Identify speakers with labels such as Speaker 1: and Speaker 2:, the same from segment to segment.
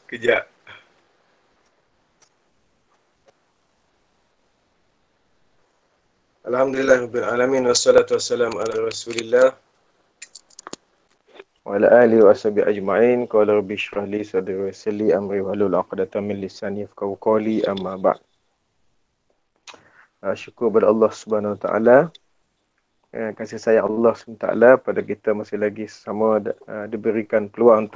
Speaker 1: Kejap. Alhamdulillah rabbil alamin wassalatu wassalamu ala Rasulillah wa ala alihi wa ashabihi ajma'in. Qala rabbi shrah li sadri wa yassir li amri wahlul 'uqdatam min lisani yafqahu qawli, amma ba'd. Syukur kepada Allah Subhanahu wa taala. Kasih sayang Allah Subhanahu wa taala pada kita masih lagi sama diberikan peluang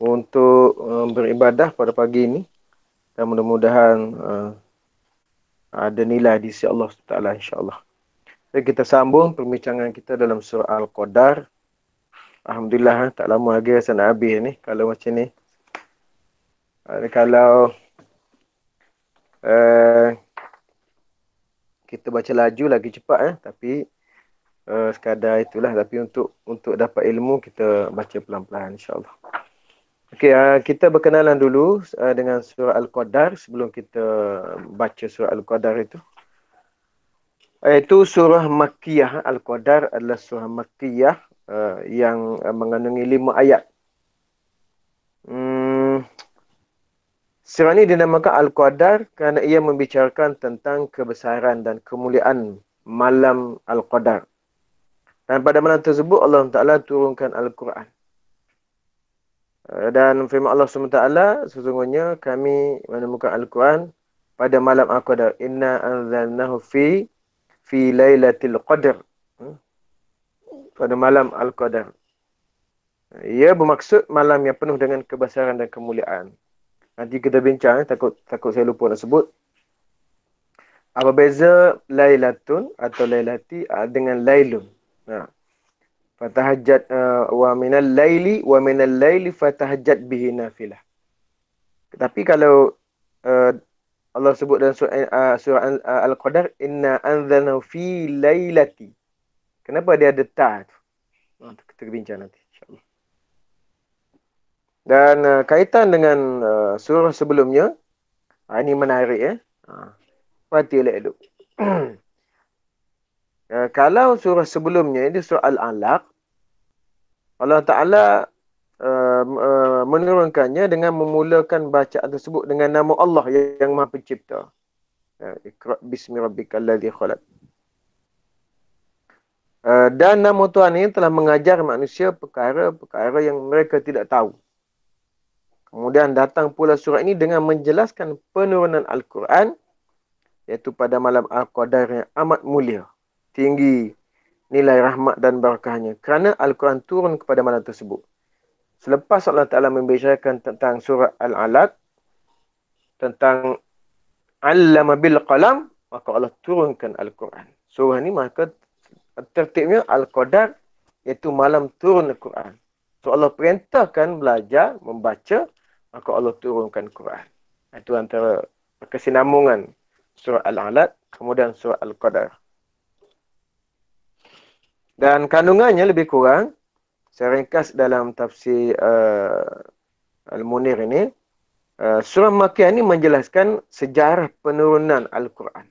Speaker 1: untuk beribadah pada pagi ini, dan mudah-mudahan ada nilai di sisi Allah Subhanahu wa taala, insya-Allah. Jadi kita sambung perbincangan kita dalam surah Al-Qadar. Alhamdulillah, tak lama lagi saya nak habis ni. Kalau macam ni, kalau kita baca laju lagi cepat, tapi sekadar itulah. Tapi untuk dapat ilmu, kita baca pelan-pelan, insya-Allah. Okey, kita berkenalan dulu dengan surah Al-Qadar sebelum kita baca surah Al-Qadar itu. Iaitu surah Makkiyah. Al-Qadar adalah surah Makkiyah yang mengandungi 5 ayat. Surah ini dinamakan Al-Qadar kerana ia membicarakan tentang kebesaran dan kemuliaan malam Al-Qadar. Dan pada malam tersebut Allah Ta'ala turunkan Al-Quran. Dan firman Allah SWT, sesungguhnya kami menemukan Al-Quran pada malam Al-Qadar. Inna anzalnahu fi lailatul qadr. Pada malam Al-Qadar. Ia bermaksud malam yang penuh dengan kebesaran dan kemuliaan. Nanti kita bincang, takut saya lupa nak sebut. Apa beza lailatun atau lailati dengan lailun? Fatahajjat wa minal laili fatahajjat bihi nafilah. Tapi kalau Allah sebut dalam surah Al-Qadar, inna anzalnahu fi lailati. Kenapa dia ada ta tu? Kita bincang nanti, insya-Allah. Dan kaitan dengan surah sebelumnya, ini menarik ya. Perhatilah elok. Kalau surah sebelumnya, ini surah Al-Alaq, Allah Ta'ala menurunkannya dengan memulakan bacaan tersebut dengan nama Allah yang Maha Pencipta. Iqra' bismi rabbikal ladzi khalaq. Dan nama Tuhan ini telah mengajar manusia perkara-perkara yang mereka tidak tahu. Kemudian datang pula surah ini dengan menjelaskan penurunan Al-Quran, iaitu pada malam Al-Qadar yang amat mulia, tinggi nilai rahmat dan barakahnya, kerana Al-Quran turun kepada malam tersebut. Selepas Allah Ta'ala membicarakan tentang surah Al-Alaq, tentang Allama bil qalam, maka Allah turunkan Al-Quran. Surah ini maka tertibnya Al-Qadar, iaitu malam turun Al-Quran. So Allah perintahkan belajar, membaca, maka Allah turunkan Quran. Itu antara kesinambungan surah Al-Alaq kemudian surah Al-Qadar. Dan kandungannya lebih kurang, saya ringkas dalam tafsir Al-Munir ini, surah Makkiyah ini menjelaskan sejarah penurunan Al-Quran.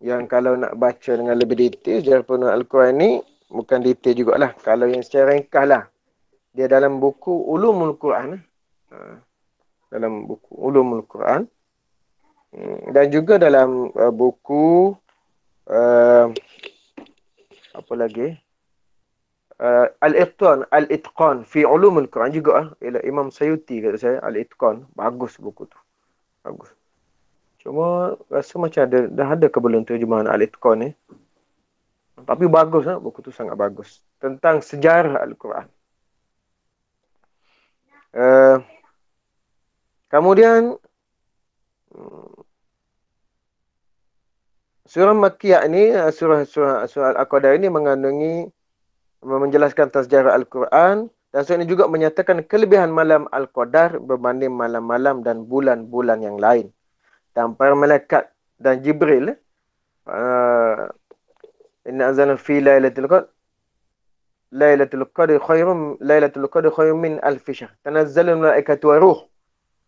Speaker 1: Yang kalau nak baca dengan lebih detail, sejarah penurunan Al-Quran ini, bukan detail jugalah. Kalau yang secara ringkas lah, dia dalam buku Ulumul Quran. Dalam buku Ulumul Quran. Dan juga dalam buku apa lagi? Al-Itqan fi Ulumul Quran juga. Ialah Imam Sayuti kata saya. Al-Itqan. Bagus buku tu. Bagus. Cuma rasa macam dah ada ke belum terjemahan Al-Itqan ni. Tapi bagus, buku tu sangat bagus. Tentang sejarah Al-Quran. Kemudian surah Makkiyah ini, surah Al-Qadar ini menjelaskan tentang sejarah Al-Quran, dan surah ini juga menyatakan kelebihan malam Al-Qadar berbanding malam-malam dan bulan-bulan yang lain. Dan para malaikat dan Jibril, inna anzalna fi lailatul qadri khairum min alf syahr. Tanazzalul malaikatu wa ruh.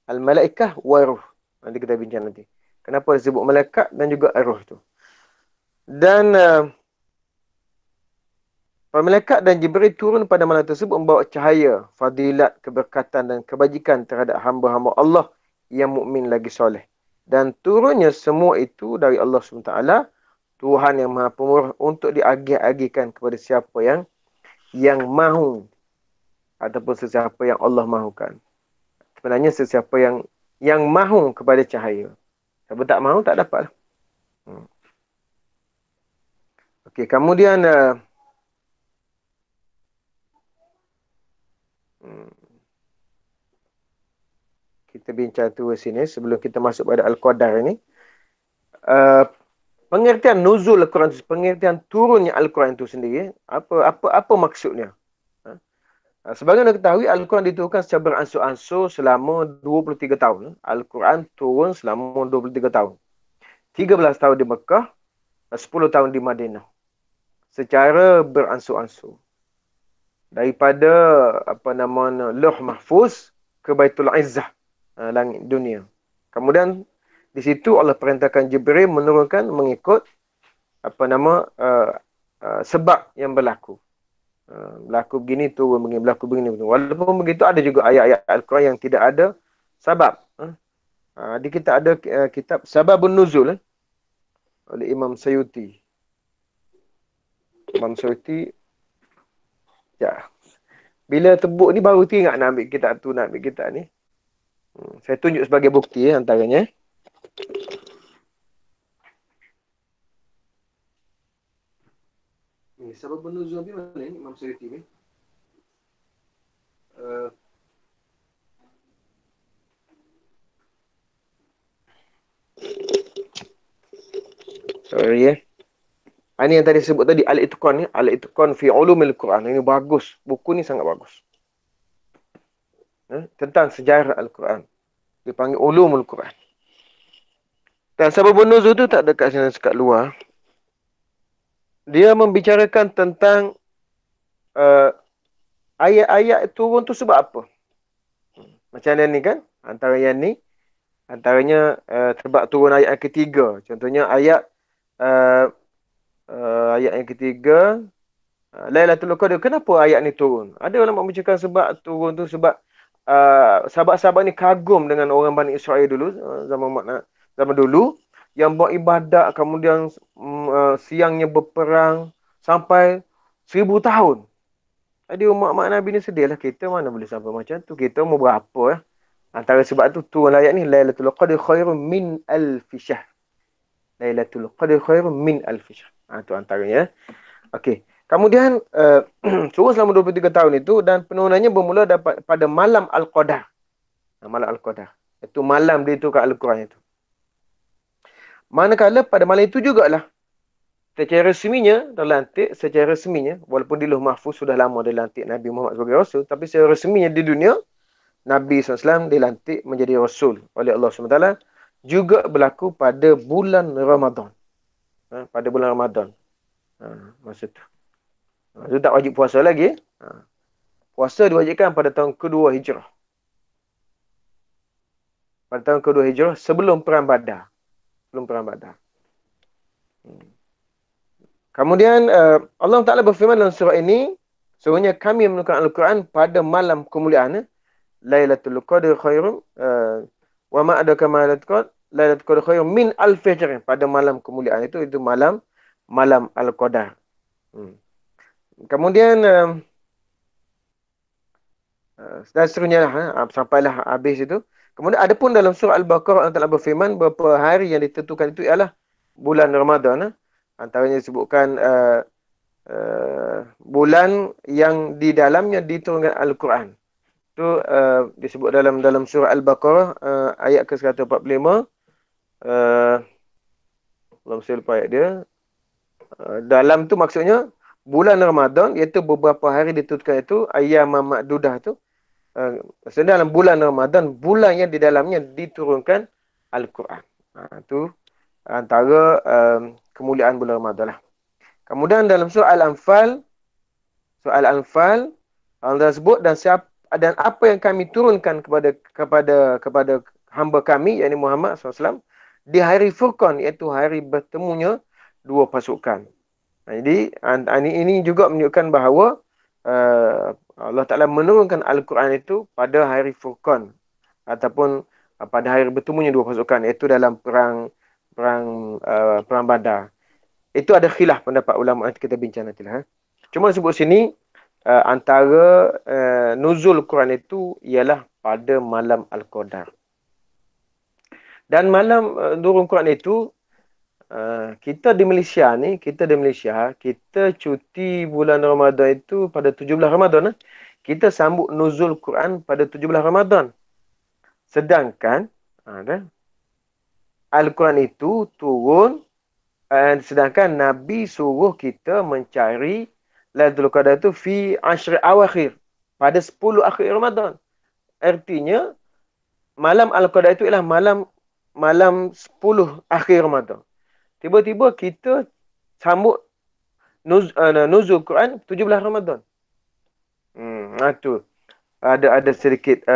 Speaker 1: Al-malaikah wa ruh. Nanti kita bincang nanti. Kenapa disebut malaikat dan juga ruh tu. Dan Para malaikat dan Jibril turun pada malam tersebut membawa cahaya, fadilat, keberkatan dan kebajikan terhadap hamba-hamba Allah yang mukmin lagi soleh. Dan turunnya semua itu dari Allah SWT, Tuhan yang Maha Pemurah, untuk diagih-agihkan kepada siapa yang mahu ataupun sesiapa yang Allah mahukan. Sebenarnya sesiapa yang mahu kepada cahaya. Siapa tak mahu tak dapat. Okey, kemudian kita bincang tu sini sebelum kita masuk pada Al-Qadar ini. Pengertian nuzul Al-Quran, pengertian turunnya Al-Quran itu sendiri, apa maksudnya? Sebagaimana ketahui, Al-Quran diturunkan secara beransur-ansur selama 23 tahun. Al-Quran turun selama 23 tahun. 13 tahun di Mekah, 10 tahun di Madinah. Secara beransur-ansur. Daripada Lauh Mahfuz ke Baitul Izzah, langit dunia. Kemudian di situ Allah perintahkan Jibril menurunkan mengikut sebab yang berlaku. Berlaku begini turun begini, berlaku begini. Walaupun begitu ada juga ayat-ayat Al-Quran yang tidak ada sebab. Di kita ada kitab Sababun Nuzul oleh Imam Sayuti. Imam Sayuti, ya. Bila tebuk ni baru teringat nak ambil kitab tu, nak ambil kitab ni. Saya tunjuk sebagai bukti antaranya. Sababun Nuzul ni mana ni Imam Sayuti ni? Sorry ya. Ini yang tadi sebut tadi, Al-Itqan ni. Al-Itqan fi Ulumil Quran. Ini bagus. Buku ni sangat bagus. Tentang sejarah Al-Quran. Dipanggil Ulumul Quran. Dan Sababun Nuzul tu tak dekat sini, dekat luar. Dia membicarakan tentang ayat-ayat turun tu sebab apa. Macam yang ni kan. Antaranya sebab turun ayat yang ketiga. Contohnya ayat yang ketiga, Lailatul Qadar. Kenapa ayat ni turun? Ada ulama membicarakan sebab turun tu sebab sahabat-sahabat ni kagum dengan orang Bani Israel dulu, zaman dulu, yang buat ibadat, kemudian siangnya berperang sampai 1000 tahun. Jadi umat Nabi ni sedih lah. Kita mana boleh sampai macam tu? Kita mau berapa? Antara sebab tu turun ayat ni, Lailatul Qadar khairun min alfi syahr. Lailatul Qadar khairun min alfi syahr. Tu antaranya. Okey. Kemudian turun selama 23 tahun itu, dan penurunannya bermula pada malam Al-Qadar. Malam Al-Qadar. Itu malam dia turunkan Al-Quran itu. Manakala pada malam itu jugalah secara resminya terlantik, walaupun di Lauh Mahfuz sudah lama dilantik Nabi Muhammad sebagai Rasul, tapi secara resminya di dunia Nabi SAW dilantik menjadi Rasul oleh Allah SWT, juga berlaku pada bulan Ramadan. Pada bulan Ramadan. Masa tu. Itu tak wajib puasa lagi. Puasa diwajibkan pada tahun kedua Hijrah. Pada tahun kedua Hijrah, sebelum Perang Badar. Kemudian Allah Ta'ala berfirman dalam surah ini, sesungguhnya kami menurunkan Al-Quran pada malam kemuliaan. Lailatul Qadar khairum wa ma adraka ma Lailatul Qadar khairum min alfi syahr. Pada malam kemuliaan itu malam Al-Qadar. Kemudian dan seterusnya sampailah habis itu. Kemudian ada pun dalam surah Al-Baqarah Allah Ta'ala berfirman beberapa hari yang ditentukan itu ialah bulan Ramadan. Antaranya disebutkan bulan yang di dalamnya diturunkan Al-Quran. Itu disebut dalam surah Al-Baqarah ayat ke-145. Belum saya lupa ayat dia. Dalam tu maksudnya bulan Ramadan, iaitu beberapa hari ditentukan itu, ayyam ma'dudah tu. Maksudnya dalam bulan Ramadan, bulan yang di dalamnya diturunkan Al-Quran. Itu antara kemuliaan bulan Ramadan lah. Kemudian dalam surah Al-Anfal, Allah sebut, dan apa yang kami turunkan kepada hamba kami, yakni Muhammad SAW, di hari Furqan, iaitu hari bertemunya dua pasukan. Jadi ini juga menunjukkan bahawa Allah Ta'ala menurunkan Al-Quran itu pada hari Furqan ataupun pada hari bertemunya dua pasukan, iaitu dalam perang Badar. Itu ada khilaf pendapat ulama, nanti kita bincang nantilah. Cuma sebut sini antara nuzul Quran itu ialah pada malam Al-Qadar. Dan malam turun Quran itu kita di Malaysia, kita cuti bulan Ramadan itu pada 17 Ramadan. Kita sambut nuzul Quran pada 17 Ramadan. Sedangkan Al-Quran itu turun, sedangkan Nabi suruh kita mencari Lailatul Qadar itu fi ashri awakhir, pada 10 akhir Ramadan. Artinya malam Al-Qadar itu ialah malam 10 akhir Ramadan. Tiba-tiba kita sambut nuzul Quran 17 Ramadan. Itu ada sedikit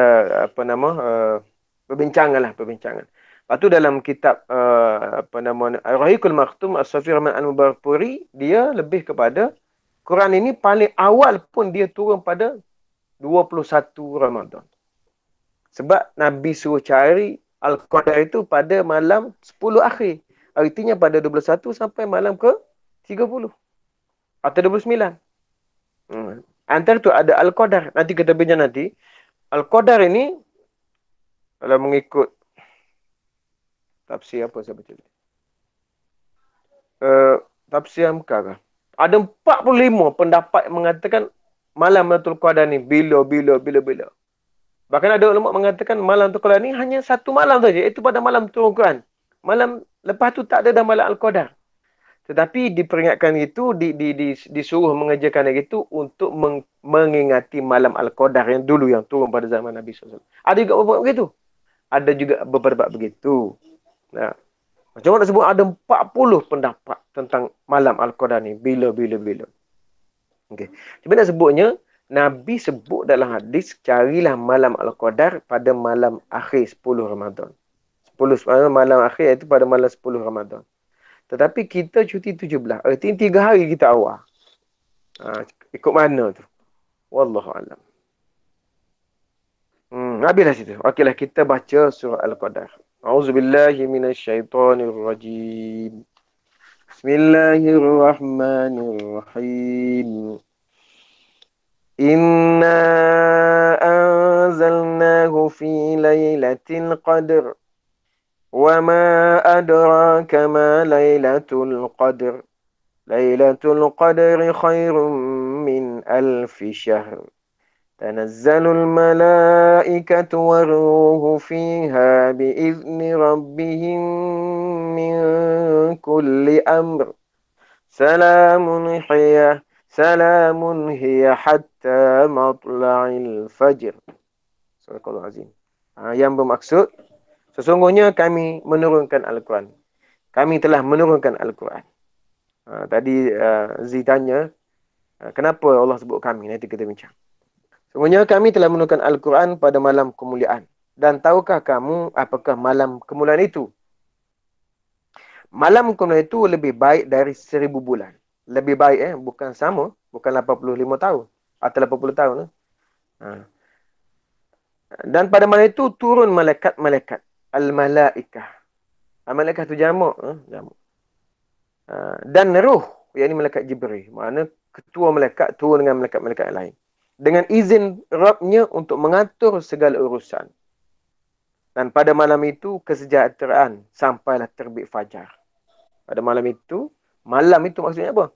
Speaker 1: perbincangan. Lepas tu dalam kitab Ar-Rahiqul Maktum As-Safi Rahman Al-Mubarakpuri, dia lebih kepada Quran ini paling awal pun dia turun pada 21 Ramadan. Sebab Nabi suruh cari Al-Qadar itu pada malam 10 akhir. Artinya pada 21 sampai malam ke 30 atau 29. Antara tu ada Al-Qadar. Nanti kita bincang nanti. Al-Qadar ini kalau mengikut tafsir apa saya baca ni? Tafsir Amkar. Ada 45 pendapat mengatakan malam Lailatul Qadar ni bila. Bahkan ada ulama mengatakan malam Lailatul Qadar ni hanya satu malam saja, iaitu pada malam turun Quran. Malam lepas tu tak ada dah malam Al-Qadar. Tetapi diperingatkan itu, disuruh mengerjakan itu untuk mengingati malam Al-Qadar yang dulu yang turun pada zaman Nabi SAW. Ada juga beberapa begitu. Ada juga beberapa begitu. Nah, macam mana sebut ada 40 pendapat tentang malam Al-Qadar ni. Bila. Okey. Cuma nak sebutnya, Nabi sebut dalam hadis, carilah malam Al-Qadar pada malam akhir 10 Ramadan. Malam akhir iaitu pada malam 10 Ramadan. Tetapi kita cuti 17. Artinya 3 hari kita awal. Ikut mana tu? Wallahualam. Habislah situ. Okeylah, kita baca surah Al-Qadar. A'udzubillahi minasyaitonirrajim. Bismillahirrahmanirrahim. Inna anzalnahu fi laylatil qadr. Wa ma adraka ma laylatul qadr. Laylatul qadri khairum min alfi syahr. تنزل الملائكة والروح فيها بإذن ربهم من كل أمر سلام هي حتى مطلع الفجر. Surah Azim. Yang bermaksud, sesungguhnya kami menurunkan Al-Quran. Kami telah menurunkan Al-Quran. Tadi Zee tanya, kenapa Allah sebut kami? Nanti kita bincang. Sebenarnya kami telah menurunkan Al-Quran pada malam kemuliaan. Dan tahukah kamu apakah malam kemuliaan itu? Malam kemuliaan itu lebih baik dari 1000 bulan. Lebih baik, bukan sama. Bukan 85 tahun. Atau 80 tahun. Dan pada malam itu turun malaikat-malaikat. Al-Malaikah. Al-Malaikah itu jamak. Dan ruh. Yang ini malaikat Jibril. Maknanya ketua malaikat turun dengan malaikat-malaikat lain. Dengan izin Rabbnya untuk mengatur segala urusan. Dan pada malam itu, kesejahteraan sampailah terbit fajar. Pada malam itu maksudnya apa?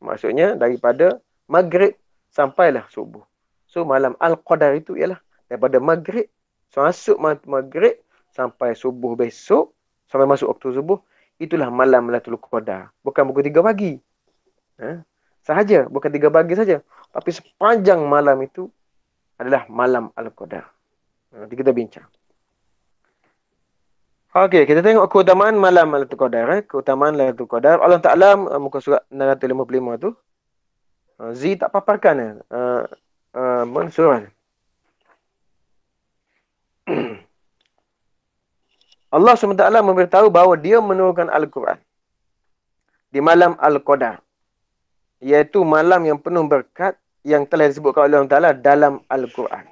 Speaker 1: Maksudnya daripada maghrib sampailah subuh. So, malam Al-Qadar itu ialah daripada maghrib, masuk maghrib sampai subuh besok, sampai masuk waktu subuh, itulah malam Lailatul Qadar. Bukan pukul 3 pagi. Sahaja, bukan 3 pagi saja. Tapi sepanjang malam itu adalah malam Al-Qadar. Nanti kita bincang. Okey, kita tengok keutamaan malam Lailatul Qadar. Keutamaan Lailatul Qadar. Allah Ta'ala, muka surat 655 tu. Zee tak paparkan. Mana surah? Allah SWT memberitahu bahawa dia menurunkan Al-Quran di malam Al-Qadar. iaitu malam yang penuh berkat yang telah disebutkan oleh Allah Ta'ala dalam Al-Quran.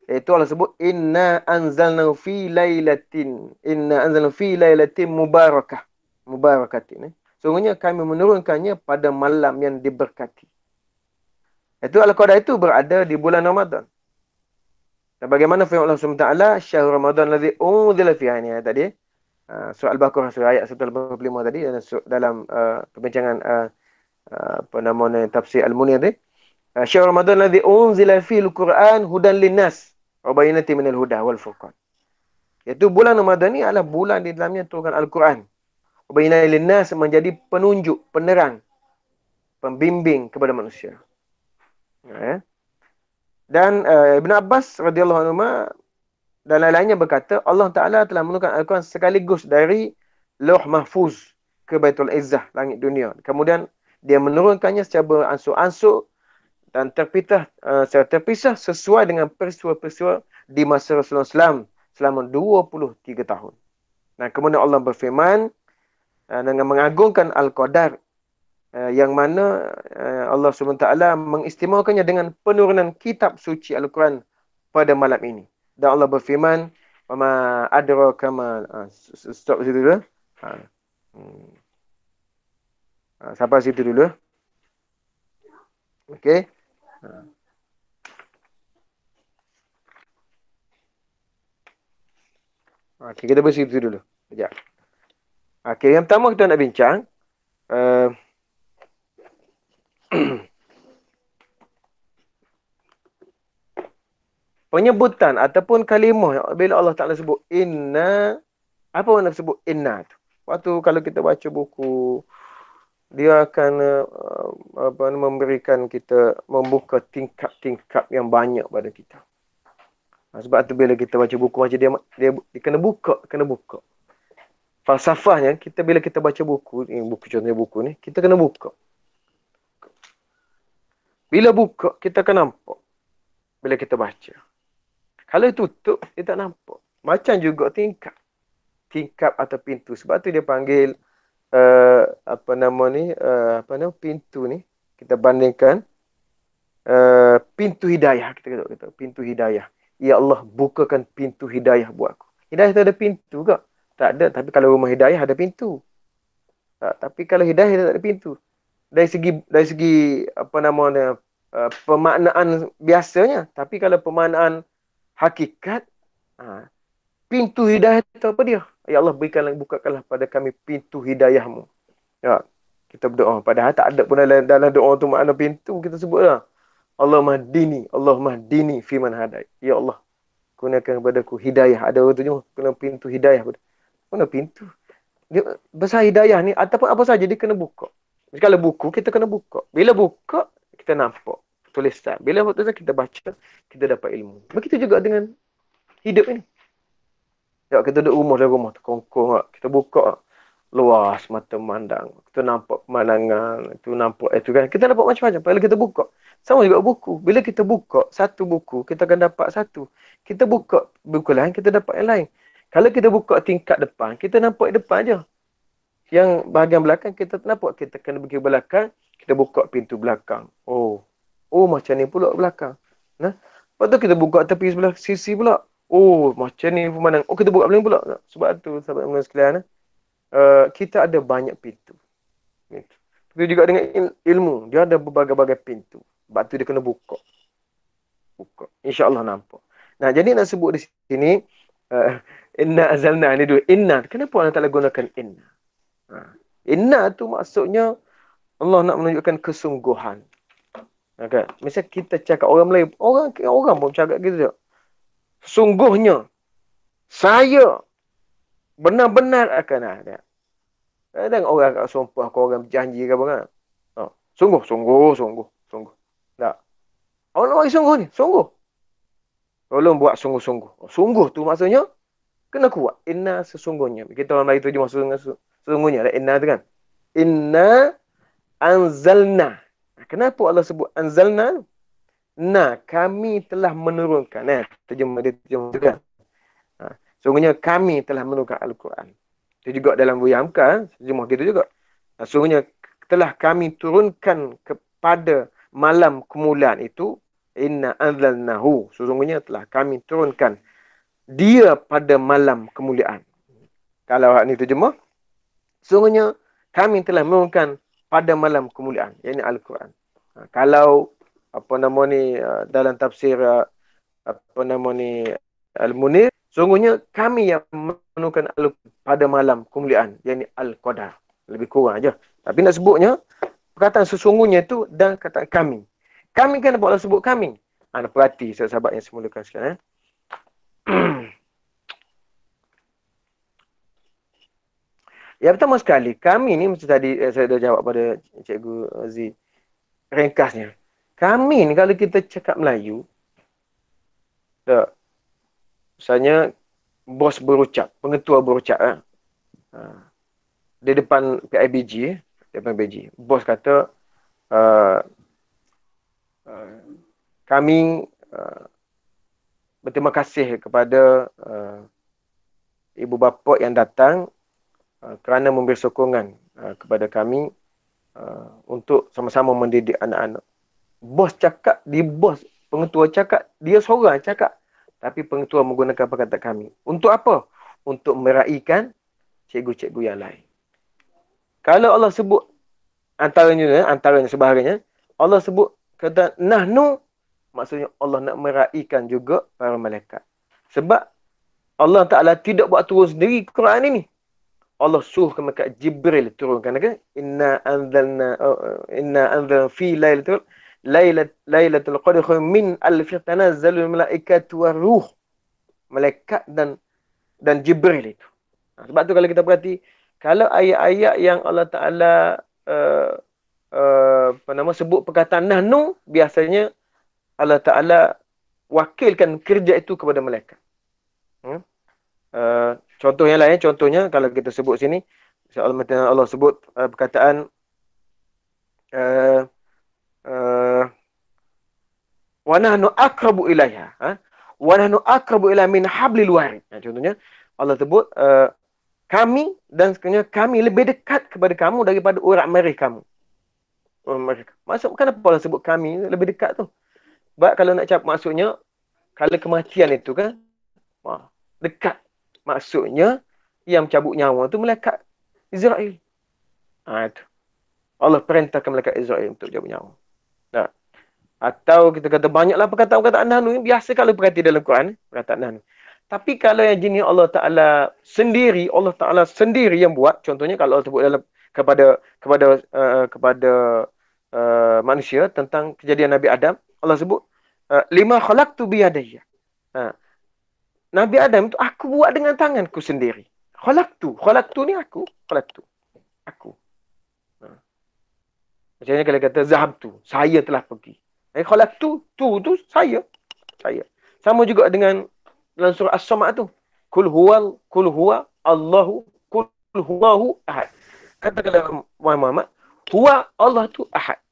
Speaker 1: Iaitu Allah sebut, Inna anzalna fi laylatin. Inna anzalna fi laylatin mubarakah. Mubarakatin. Sungguhnya kami menurunkannya pada malam yang diberkati. Itu Al-Qadar itu berada di bulan Ramadan. Dan bagaimana firman Allah SWT, Syahrul Ramadan alladhi unzila fiha, ini tadi. Surah Al-Baqarah, surah ayat 185 tadi. Dalam perbincangan apa namanya, tafsir Al-Munir tadi. Syahrul Ramadan alladhi unzila fihi al-Quran hudan linnas. Wa bayyinatin minal huda wal furqan. Iaitu bulan Ramadan ni adalah bulan di dalamnya turunkan Al-Quran. Wa bayyinatin linnas menjadi penunjuk, penerang, pembimbing kepada manusia. Ya. Dan Ibn Abbas radhiyallahu anhu dan lain-lainnya berkata, Allah Ta'ala telah menurunkan Al-Quran sekaligus dari Lauh Mahfuz ke Baitul Izzah, langit dunia. Kemudian dia menurunkannya secara beransur-ansur dan secara terpisah sesuai dengan peristiwa-peristiwa di masa Rasulullah SAW selama 23 tahun. Nah, kemudian Allah berfirman dengan mengagungkan Al-Qadar, yang mana Allah SWT mengistimewakannya dengan penurunan kitab suci Al-Quran pada malam ini. Dan Allah berfirman, "Wama adraka ma..." Stop situ dulu. Sampai situ dulu. Okey. Okey, kita bersitu dulu. Sekejap. Okey, yang pertama kita nak bincang penyebutan ataupun kalimah bila Allah Ta'ala sebut inna, apa makna sebut inna tu? Waktu kalau kita baca buku, dia akan memberikan kita, membuka tingkap-tingkap yang banyak pada kita. Sebab tu bila kita baca buku macam dia kena buka. Falsafahnya, bila kita baca buku, contohnya buku ni, kita kena buka. Bila buka, kita akan nampak. Bila kita baca. Kalau tutup, dia tak nampak. Macam juga tingkap atau pintu. Sebab tu dia panggil pintu ni. Kita bandingkan pintu hidayah. Kita kata pintu hidayah. Ya Allah, bukakan pintu hidayah buat aku. Hidayah tu ada pintu ke? Tak ada. Tapi kalau rumah hidayah ada pintu. Tapi kalau hidayah tak ada pintu. Dari segi pemaknaan biasanya. Tapi kalau pemaknaan hakikat, pintu hidayah itu apa dia? Ya Allah, bukakanlah pada kami pintu hidayahmu. Ya, kita berdoa. Padahal tak ada pun dalam doa tu makna pintu. Kita sebutlah, Allahumma hdini fiman hadai. Ya Allah, kurniakan kepadaku hidayah. Ada orang tu kena pintu hidayah. Mana pintu? Dia, besar hidayah ni, ataupun apa saja dia kena buka. Kalau buku, kita kena buka. Bila buka, kita nampak tulisan. Bila tulisan kita baca, kita dapat ilmu. Begitu juga dengan hidup ini. Ya, kita duduk dalam rumah terkongkong. Kita buka luas mata memandang. Kita nampak pemandangan. Kita nampak itu kan. Kita dapat macam-macam. Bila kita buka. Sama juga buku. Bila kita buka satu buku, kita akan dapat satu. Kita buka buku lain, kita dapat yang lain. Kalau kita buka tingkat depan, kita nampak depan je. Yang bahagian belakang, kita nampak. Kita kena pergi belakang, kita buka pintu belakang. Oh, macam ni pula belakang. Nah, lepas tu kita buka tepi sebelah sisi pula. Oh, macam ni pemandang. Oh, kita buka belakang pula. Sebab tu, sahabat-sahabat sekalian, kita ada banyak pintu. Begitu juga dengan ilmu. Dia ada berbagai-bagai pintu. Sebab tu dia kena buka. InsyaAllah nampak. Nah, jadi nak sebut di sini, inna azalna ni dulu. Inna. Kenapa Allah Ta'ala gunakan inna? Inna tu maksudnya Allah nak menunjukkan kesungguhan. Okay. Misalnya kita cakap orang Melayu, orang pun cakap gitu. Sungguhnya saya benar-benar akan ada. Kadang orang akan sumpah, orang berjanji ke apa kan. Sungguh. Tak. Orang nak bagi sungguh ni, sungguh. Tolong buat sungguh-sungguh. Sungguh tu maksudnya kena kuat. Inna sesungguhnya. Kita orang Melayu tu je maksud dengan sesungguhnya. Inna tu kan. Inna anzalna. Kenapa Allah sebut anzalna? Nah, kami telah menurunkan. Terjemah tu kan. Sungguhnya kami telah menurunkan Al-Quran. Itu juga dalam Buya Hamka, terjemah gitu juga. Sungguhnya telah kami turunkan kepada malam kemuliaan itu, inna anzalnahu, sesungguhnya telah kami turunkan dia pada malam kemuliaan. Kalau ni terjemah, sesungguhnya kami telah menurunkan pada malam kemuliaan, iaitu Al-Quran. Kalau apa nama ni dalam tafsir apa nama ni Al-Munir, sesungguhnya kami yang menurunkan pada malam kemuliaan, iaitu Al-Qadar. Lebih kurang aja. Tapi nak sebutnya perkataan sesungguhnya itu dan kata kami. Kami kan Allah sebut kami. Nak perhati sahabat yang semulakan sekarang. Yang pertama sekali, kami ni macam tadi saya dah jawab pada Cikgu Aziz. Ringkasnya. Kami ni kalau kita cakap Melayu, tak, misalnya bos berucap, pengetua berucap di depan PIBG, bos kata kami berterima kasih kepada ibu bapa yang datang kerana memberi sokongan kepada kami untuk sama-sama mendidik anak-anak. Bos cakap, pengetua cakap, dia seorang cakap. Tapi pengetua menggunakan perkataan kami. Untuk apa? Untuk meraihkan cikgu-cikgu yang lain. Kalau Allah sebut, antaranya sebahagiannya, Allah sebut kata nahnu, maksudnya Allah nak meraihkan juga para malaikat. Sebab Allah Ta'ala tidak buat turun sendiri Quran ini. Allah suruh ke malaikat Jibril turunkan. Inna anzalna fi lailatul qadr min alfi tanazzalul malaikatu waruh. Malaikat dan Jibril itu. Sebab tu kalau kita perhati, kalau ayat-ayat yang Allah Ta'ala sebut perkataan nahnu, biasanya Allah Ta'ala wakilkan kerja itu kepada malaikat. Contoh yang lain, contohnya kalau kita sebut sini, Allah sebut perkataan wa nahnu aqrabu ilaiha, wa nahnu aqrabu ila min hablil warid. Contohnya Allah sebut kami, dan sebenarnya kami lebih dekat kepada kamu daripada urat merih kamu. Maksud kenapa Allah sebut kami lebih dekat tu? Sebab kalau nak cakap maksudnya, kalau kematian itu kan dekat. Maksudnya yang mencabut nyawa tu malaikat Israel. Itu. Allah perintahkan malaikat Israel untuk cabut nyawa. Nah. Atau kita kata banyaklah perkataan-perkataan nahnu ni, biasa kalau perhati dalam Quran, perkataan nahnu. Tapi kalau yang jenis Allah Ta'ala sendiri yang buat, contohnya kalau Allah sebut dalam kepada manusia tentang kejadian Nabi Adam, Allah sebut lima khalaqtu biyadayya. Nabi Adam itu aku buat dengan tanganku sendiri. Khalaqtu ni aku. Macamnya kalau kata zahabtu, saya telah pergi. Khalaqtu tu saya. Sama juga dengan dalam surah As-Samad tu. Kul huwa Allahu kul huwahu ahad. Katakanlah Muhammad, huwa Allah tu ahad.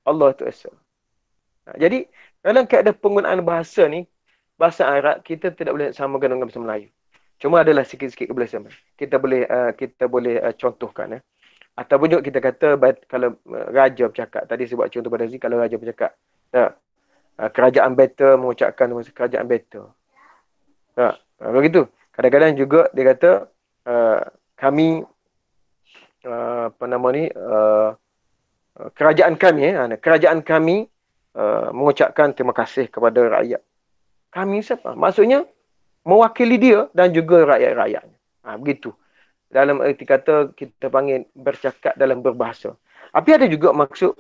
Speaker 1: Allah tu esa. Jadi dalam keadaan penggunaan bahasa ni, bahasa Arab kita tidak boleh samakan dengan bahasa Melayu. Cuma adalah sikit-sikit kebiasaan. Kita boleh contohkan. Ataupun juga kita kata kalau raja bercakap. Tadi saya buat contoh pada Aziz, kalau raja bercakap. Kerajaan beta mengucapkan kerajaan beta. Begitu. Kadang-kadang juga dia kata kami kerajaan kami mengucapkan terima kasih kepada rakyat. Kami siapa? Maksudnya mewakili dia dan juga rakyat-rakyatnya. Begitu. Dalam erti kata kita panggil bercakap dalam berbahasa. Tapi ada juga maksud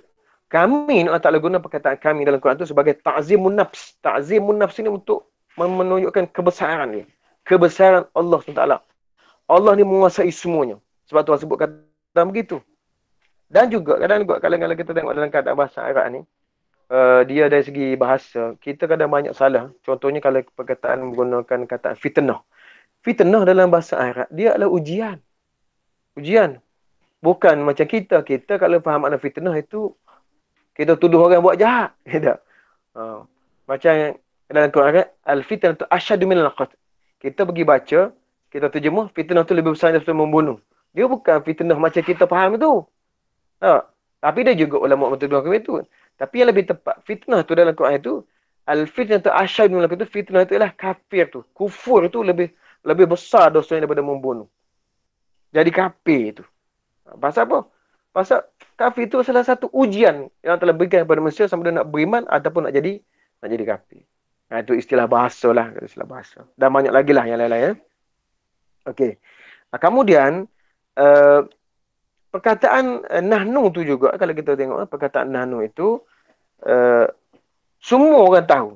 Speaker 1: kami, Allah Ta'ala guna perkataan kami dalam Quran itu sebagai ta'zimun nafs. Ta'zimun nafs ini untuk menunjukkan kebesaran dia. Kebesaran Allah SWT. Allah ni menguasai semuanya. Sebab tu Allah sebut kata begitu. Dan juga kadang-kadang kalau kita tengok dalam keadaan bahasa Arab ni, dia dari segi bahasa, kita kadang banyak salah. Contohnya kalau perkataan menggunakan kataan fitnah. Fitnah dalam bahasa Arab, dia adalah ujian. Ujian. Bukan macam kita. Kita kalau faham makna fitnah itu, kita tuduh orang buat jahat. Macam dalam Quran, al-fitnah tu asyadu minal qatl. Kita pergi baca, kita terjemah, fitnah tu lebih besar daripada membunuh. Dia bukan fitnah macam kita faham tu. Tapi dia juga ulama bertuduh kafir itu. Tapi yang lebih tepat, fitnah tu dalam Quran itu, al-fitnah tu asyad dalam itu, fitnah itu ialah kafir tu. Kufur itu lebih besar dosanya daripada membunuh. Jadi kafir itu. Pasal apa? Pasal kafir itu salah satu ujian yang telah berikan kepada manusia sama ada nak beriman ataupun nak jadi kafir. Nah, itu istilah bahasa lah. Istilah bahasa. Dan banyak lagi lah yang lain-lain. Ya. Okey. Kemudian, uh, perkataan nahnu tu juga, kalau kita tengok perkataan nahnu itu, uh, semua orang tahu.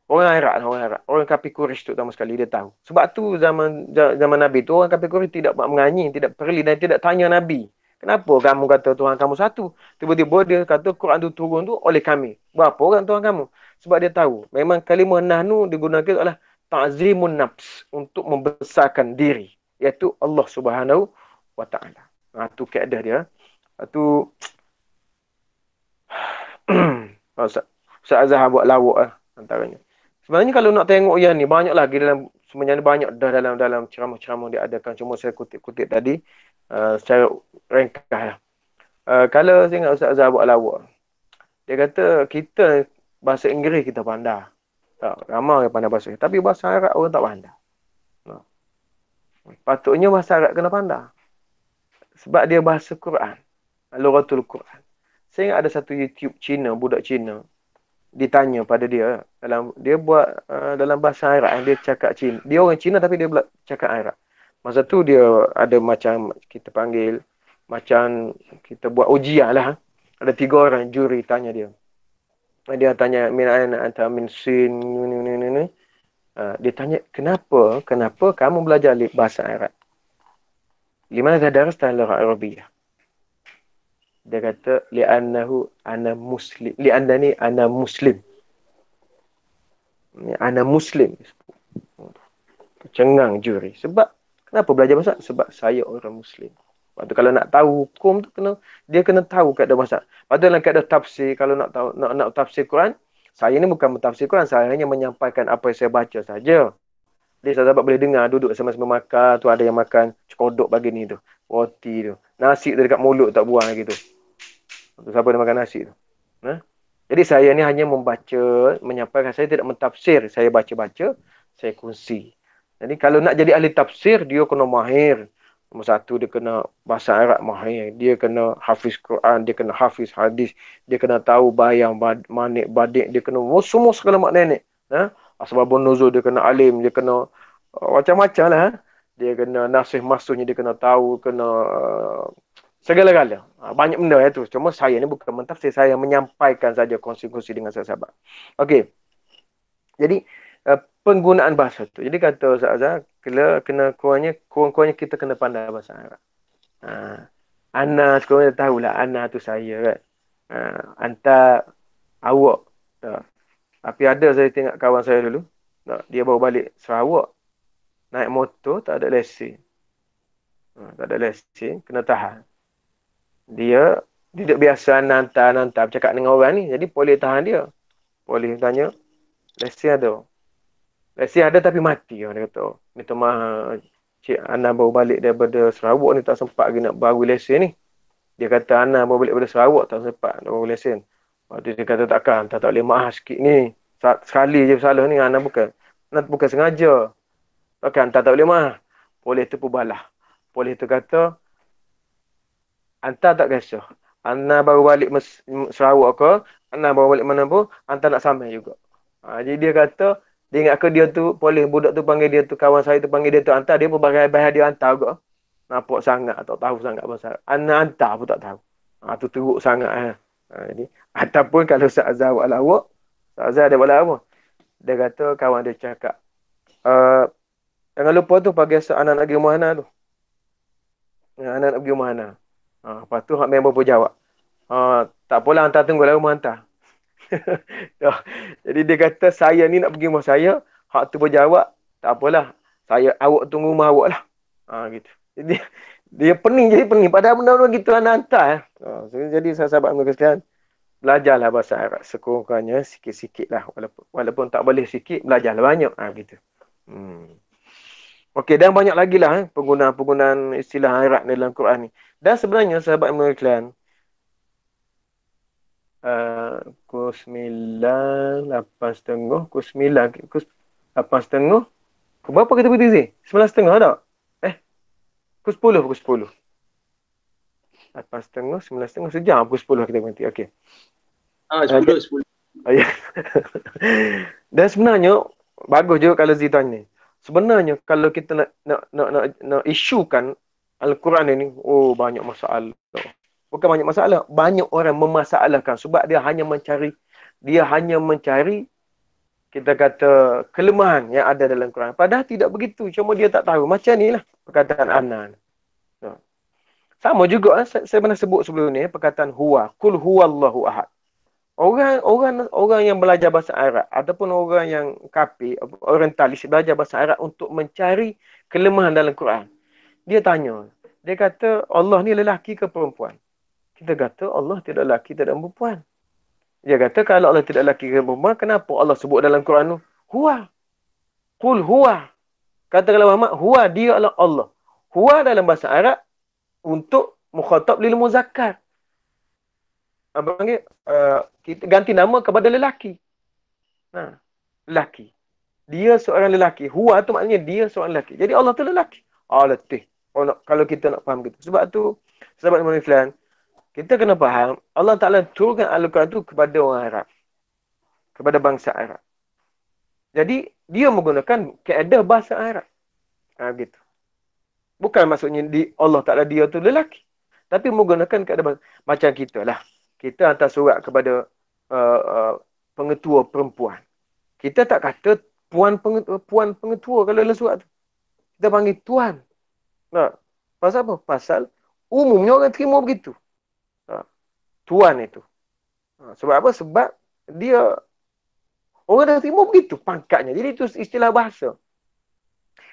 Speaker 1: Orang Arab lah, orang Arab. Orang kafir Quraisy tu pertama sekali dia tahu. Sebab tu zaman Nabi tu orang kafir Quraisy tidak menganyi, tidak perli dan tidak tanya Nabi. Kenapa kamu kata Tuhan kamu satu? Tiba-tiba dia kata Quran tu turun tu oleh kami. Berapa orang Tuhan kamu? Sebab dia tahu. Memang kalimah nahnu digunakan adalah ta'zimun nafs. Untuk membesarkan diri. Iaitu Allah Subhanahu wa ta'ala. Itu keadaan dia. Itu Ustaz Azhar buat lawak lah antaranya. Sebenarnya kalau nak tengok yang ni banyak lagi dalam sebenarnya banyak dah dalam ceramah-ceramah dia adakan, cuma saya kutip tadi secara ringkas lah. Kalau saya ingat Ustaz Azhar buat lawak, dia kata kita bahasa Inggeris kita pandai. Tak, ramai yang pandai bahasa. Tapi bahasa Arab orang tak pandai. Patutnya bahasa Arab kena pandai. Sebab dia bahasa Quran. Lughatul Quran. Saya ingat ada satu YouTube Cina, budak Cina. Ditanya pada dia dia buat dalam bahasa Arab, dia cakap Cina. Dia orang Cina tapi dia cakap Arab. Masa tu dia ada macam kita panggil macam kita buat ujian lah. Ada 3 orang juri tanya dia. Dia tanya min aina anta min sin ni. Dia tanya kenapa kamu belajar bahasa Arab? Limadha darasta al-lugha al-arabiyyah? Dia kata li'annahu ana muslim. Li'annani ana muslim. Ana muslim. Cengang juri. Sebab kenapa belajar bahasa? Sebab saya orang muslim. Lepas tu kalau nak tahu hukum tu dia kena tahu keadaan bahasa. Lepas tu dalam keadaan tafsir, kalau nak tahu nak tafsir Quran, saya ni bukan mentafsir Quran, saya hanya menyampaikan apa yang saya baca saja. Jadi sahabat boleh dengar duduk sama-sama makan, tu ada yang makan cekodok pagi ni tu, roti tu. Nasi tu dekat mulut tak buang lagi tu. Siapa dia makan nasi tu? Jadi saya ni hanya membaca, menyampaikan, saya tidak mentafsir. Saya baca-baca, saya kongsi. Jadi kalau nak jadi ahli tafsir, dia kena mahir. Nombor satu, dia kena bahasa Arab mahir. Dia kena hafiz Quran, dia kena hafiz hadis. Dia kena tahu bayang, manik, badik. Dia kena semua segala makna nenek. Asbabun nuzul, dia kena alim. Dia kena macam-macam lah. Dia kena nasih masuhnya, dia kena tahu, kena segala-gala. Banyak benda itu. Cuma saya ni bukan mentafsir. Saya menyampaikan saja kongsi-kongsi dengan sahabat. Okey. Jadi, penggunaan bahasa tu. Jadi kata Ustaz Azhar, kena kurang-kurangnya kita kena pandai bahasa Arab. Ana, sekurang-kurangnya tahulah. Ana tu saya kan. Anta, awak. Tapi ada saya tengok kawan saya dulu. Dia baru balik Sarawak. Naik motor, tak ada lesen. Tak ada lesen, kena tahan. Dia tidak biasa nantar bercakap dengan orang ni. Jadi polis tahan dia. Polis tanya, lesen ada? Lesen ada tapi mati. Dia kata, minta maaf, Cik Ana baru balik daripada Sarawak ni, tak sempat lagi nak baru lesen ni. Dia kata, Ana baru balik daripada Sarawak, tak sempat nak baru lesen. Waktu dia kata, takkan, tak boleh maaf sikit ni. Sekali je salah ni, Ana bukan sengaja. Takkan, tak boleh maaf. Polis tu pun balah. Polis tu kata, Anta tak kisah. Ana baru balik Sarawak ke, Ana baru balik mana pun, Anta nak samai juga. Jadi dia kata, dia ingat ke dia tu, polis budak tu panggil dia tu, kawan saya tu panggil dia tu Anta, dia pun bahaya dia Anta juga. Nampak sangat, tak tahu sangat bahasa. Ana Anta pun tak tahu. Tu teruk sangat. Jadi, ataupun kalau Ustaz Azhar buat lawak, Ustaz Azhar dia buat lawak. Dia kata, kawan dia cakap, jangan lupa tu, pagi esok anak nak pergi rumah Ana tu. Anak nak pergi rumah Ana. Lepas tu hak member pun jawab. Tak apalah, hantar tunggulah rumah hantar. Jadi dia kata saya ni nak pergi rumah saya. Hak tu pun jawab, tak apalah. Awak tunggu rumah awak lah. Gitu. Jadi dia pening jadi pening. Padahal benda-benda gitu lah nak hantar. Jadi sahabat mereka sekalian, belajarlah bahasa Arab sekurang-kurangnya sikit-sikit lah. Walaupun tak boleh sikit, belajarlah banyak. Gitu. Okey, dan banyak lagi lah penggunaan-penggunaan istilah Arab dalam Quran ni. Dan sebenarnya sahabat sekalian, Pukul 9, 8.30, pukul 9, pukul 8.30. Pukul berapa kita berhenti? 9.30 tak? Pukul 10, pukul 10. 8.30, 9.30, sejam pukul 10 kita berhenti. Okey.
Speaker 2: 10, 10.
Speaker 1: Ya. Dan sebenarnya, bagus juga kalau Zee tanya. Sebenarnya, kalau kita nak isukan Al-Quran ini, banyak masalah. Bukan banyak masalah, banyak orang memasalahkan sebab dia hanya mencari kita kata kelemahan yang ada dalam Quran. Padahal tidak begitu, cuma dia tak tahu. Macam ni lah perkataan Anan. Sama juga saya pernah sebut sebelum ni perkataan huwa, kul huwallahu ahad. Orang yang belajar bahasa Arab ataupun orang yang kafir, orientalis belajar bahasa Arab untuk mencari kelemahan dalam Quran. Dia tanya, dia kata Allah ni lelaki ke perempuan? Kita kata Allah tidak lelaki, tidak perempuan. Dia kata kalau Allah tidak lelaki ke perempuan, kenapa Allah sebut dalam Quran tu huwa? Qul huwa. Katakanlah Muhammad, huwa dia adalah Allah. Huwa dalam bahasa Arab untuk mukhatab lil muzakkar. Apa panggil? Kita ganti nama kepada lelaki. Lelaki. Dia seorang lelaki. Huwa tu maknanya dia seorang lelaki. Jadi Allah tu lelaki. Letih. Kalau kita nak faham gitu. Sebab tu, sahabat Imam Islam, kita kena faham, Allah Ta'ala turunkan Al-Quran tu kepada orang Arab. Kepada bangsa Arab. Jadi, dia menggunakan kaedah bahasa Arab. Gitu. Bukan maksudnya Allah Ta'ala dia tu lelaki. Tapi menggunakan kaedah bahasa. Macam kita lah. Kita hantar surat kepada pengetua perempuan. Kita tak kata puan pengetua kalau dalam surat tu. Kita panggil tuan. Pasal apa? Pasal umumnya orang terima begitu. Tuan itu. Sebab apa? Sebab dia orang dah terima begitu pangkatnya. Jadi itu istilah bahasa.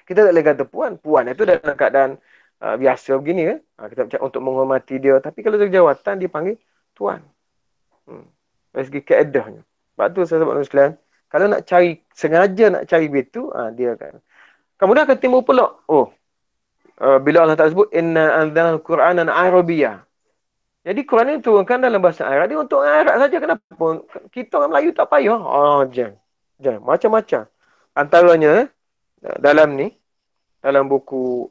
Speaker 1: Kita tak boleh kata puan. Puan itu dalam keadaan biasa begini kan. Kita cakap untuk menghormati dia. Tapi kalau dari jawatan dia panggil tuan. Dari segi keedahnya. Sebab tu sahabat Islam, kalau nak cari, sengaja nak cari begitu, dia akan. Kemudian akan timbul pula. Bila Allah Ta'ala sebut, Inna anzalna al-Qur'anan Arabiyyah. Jadi Quran ini turunkan dalam bahasa Arab. Dia untuk orang Arab saja. Kenapa? Kita orang Melayu tak payah. Jangan. Macam-macam. Antaranya, dalam buku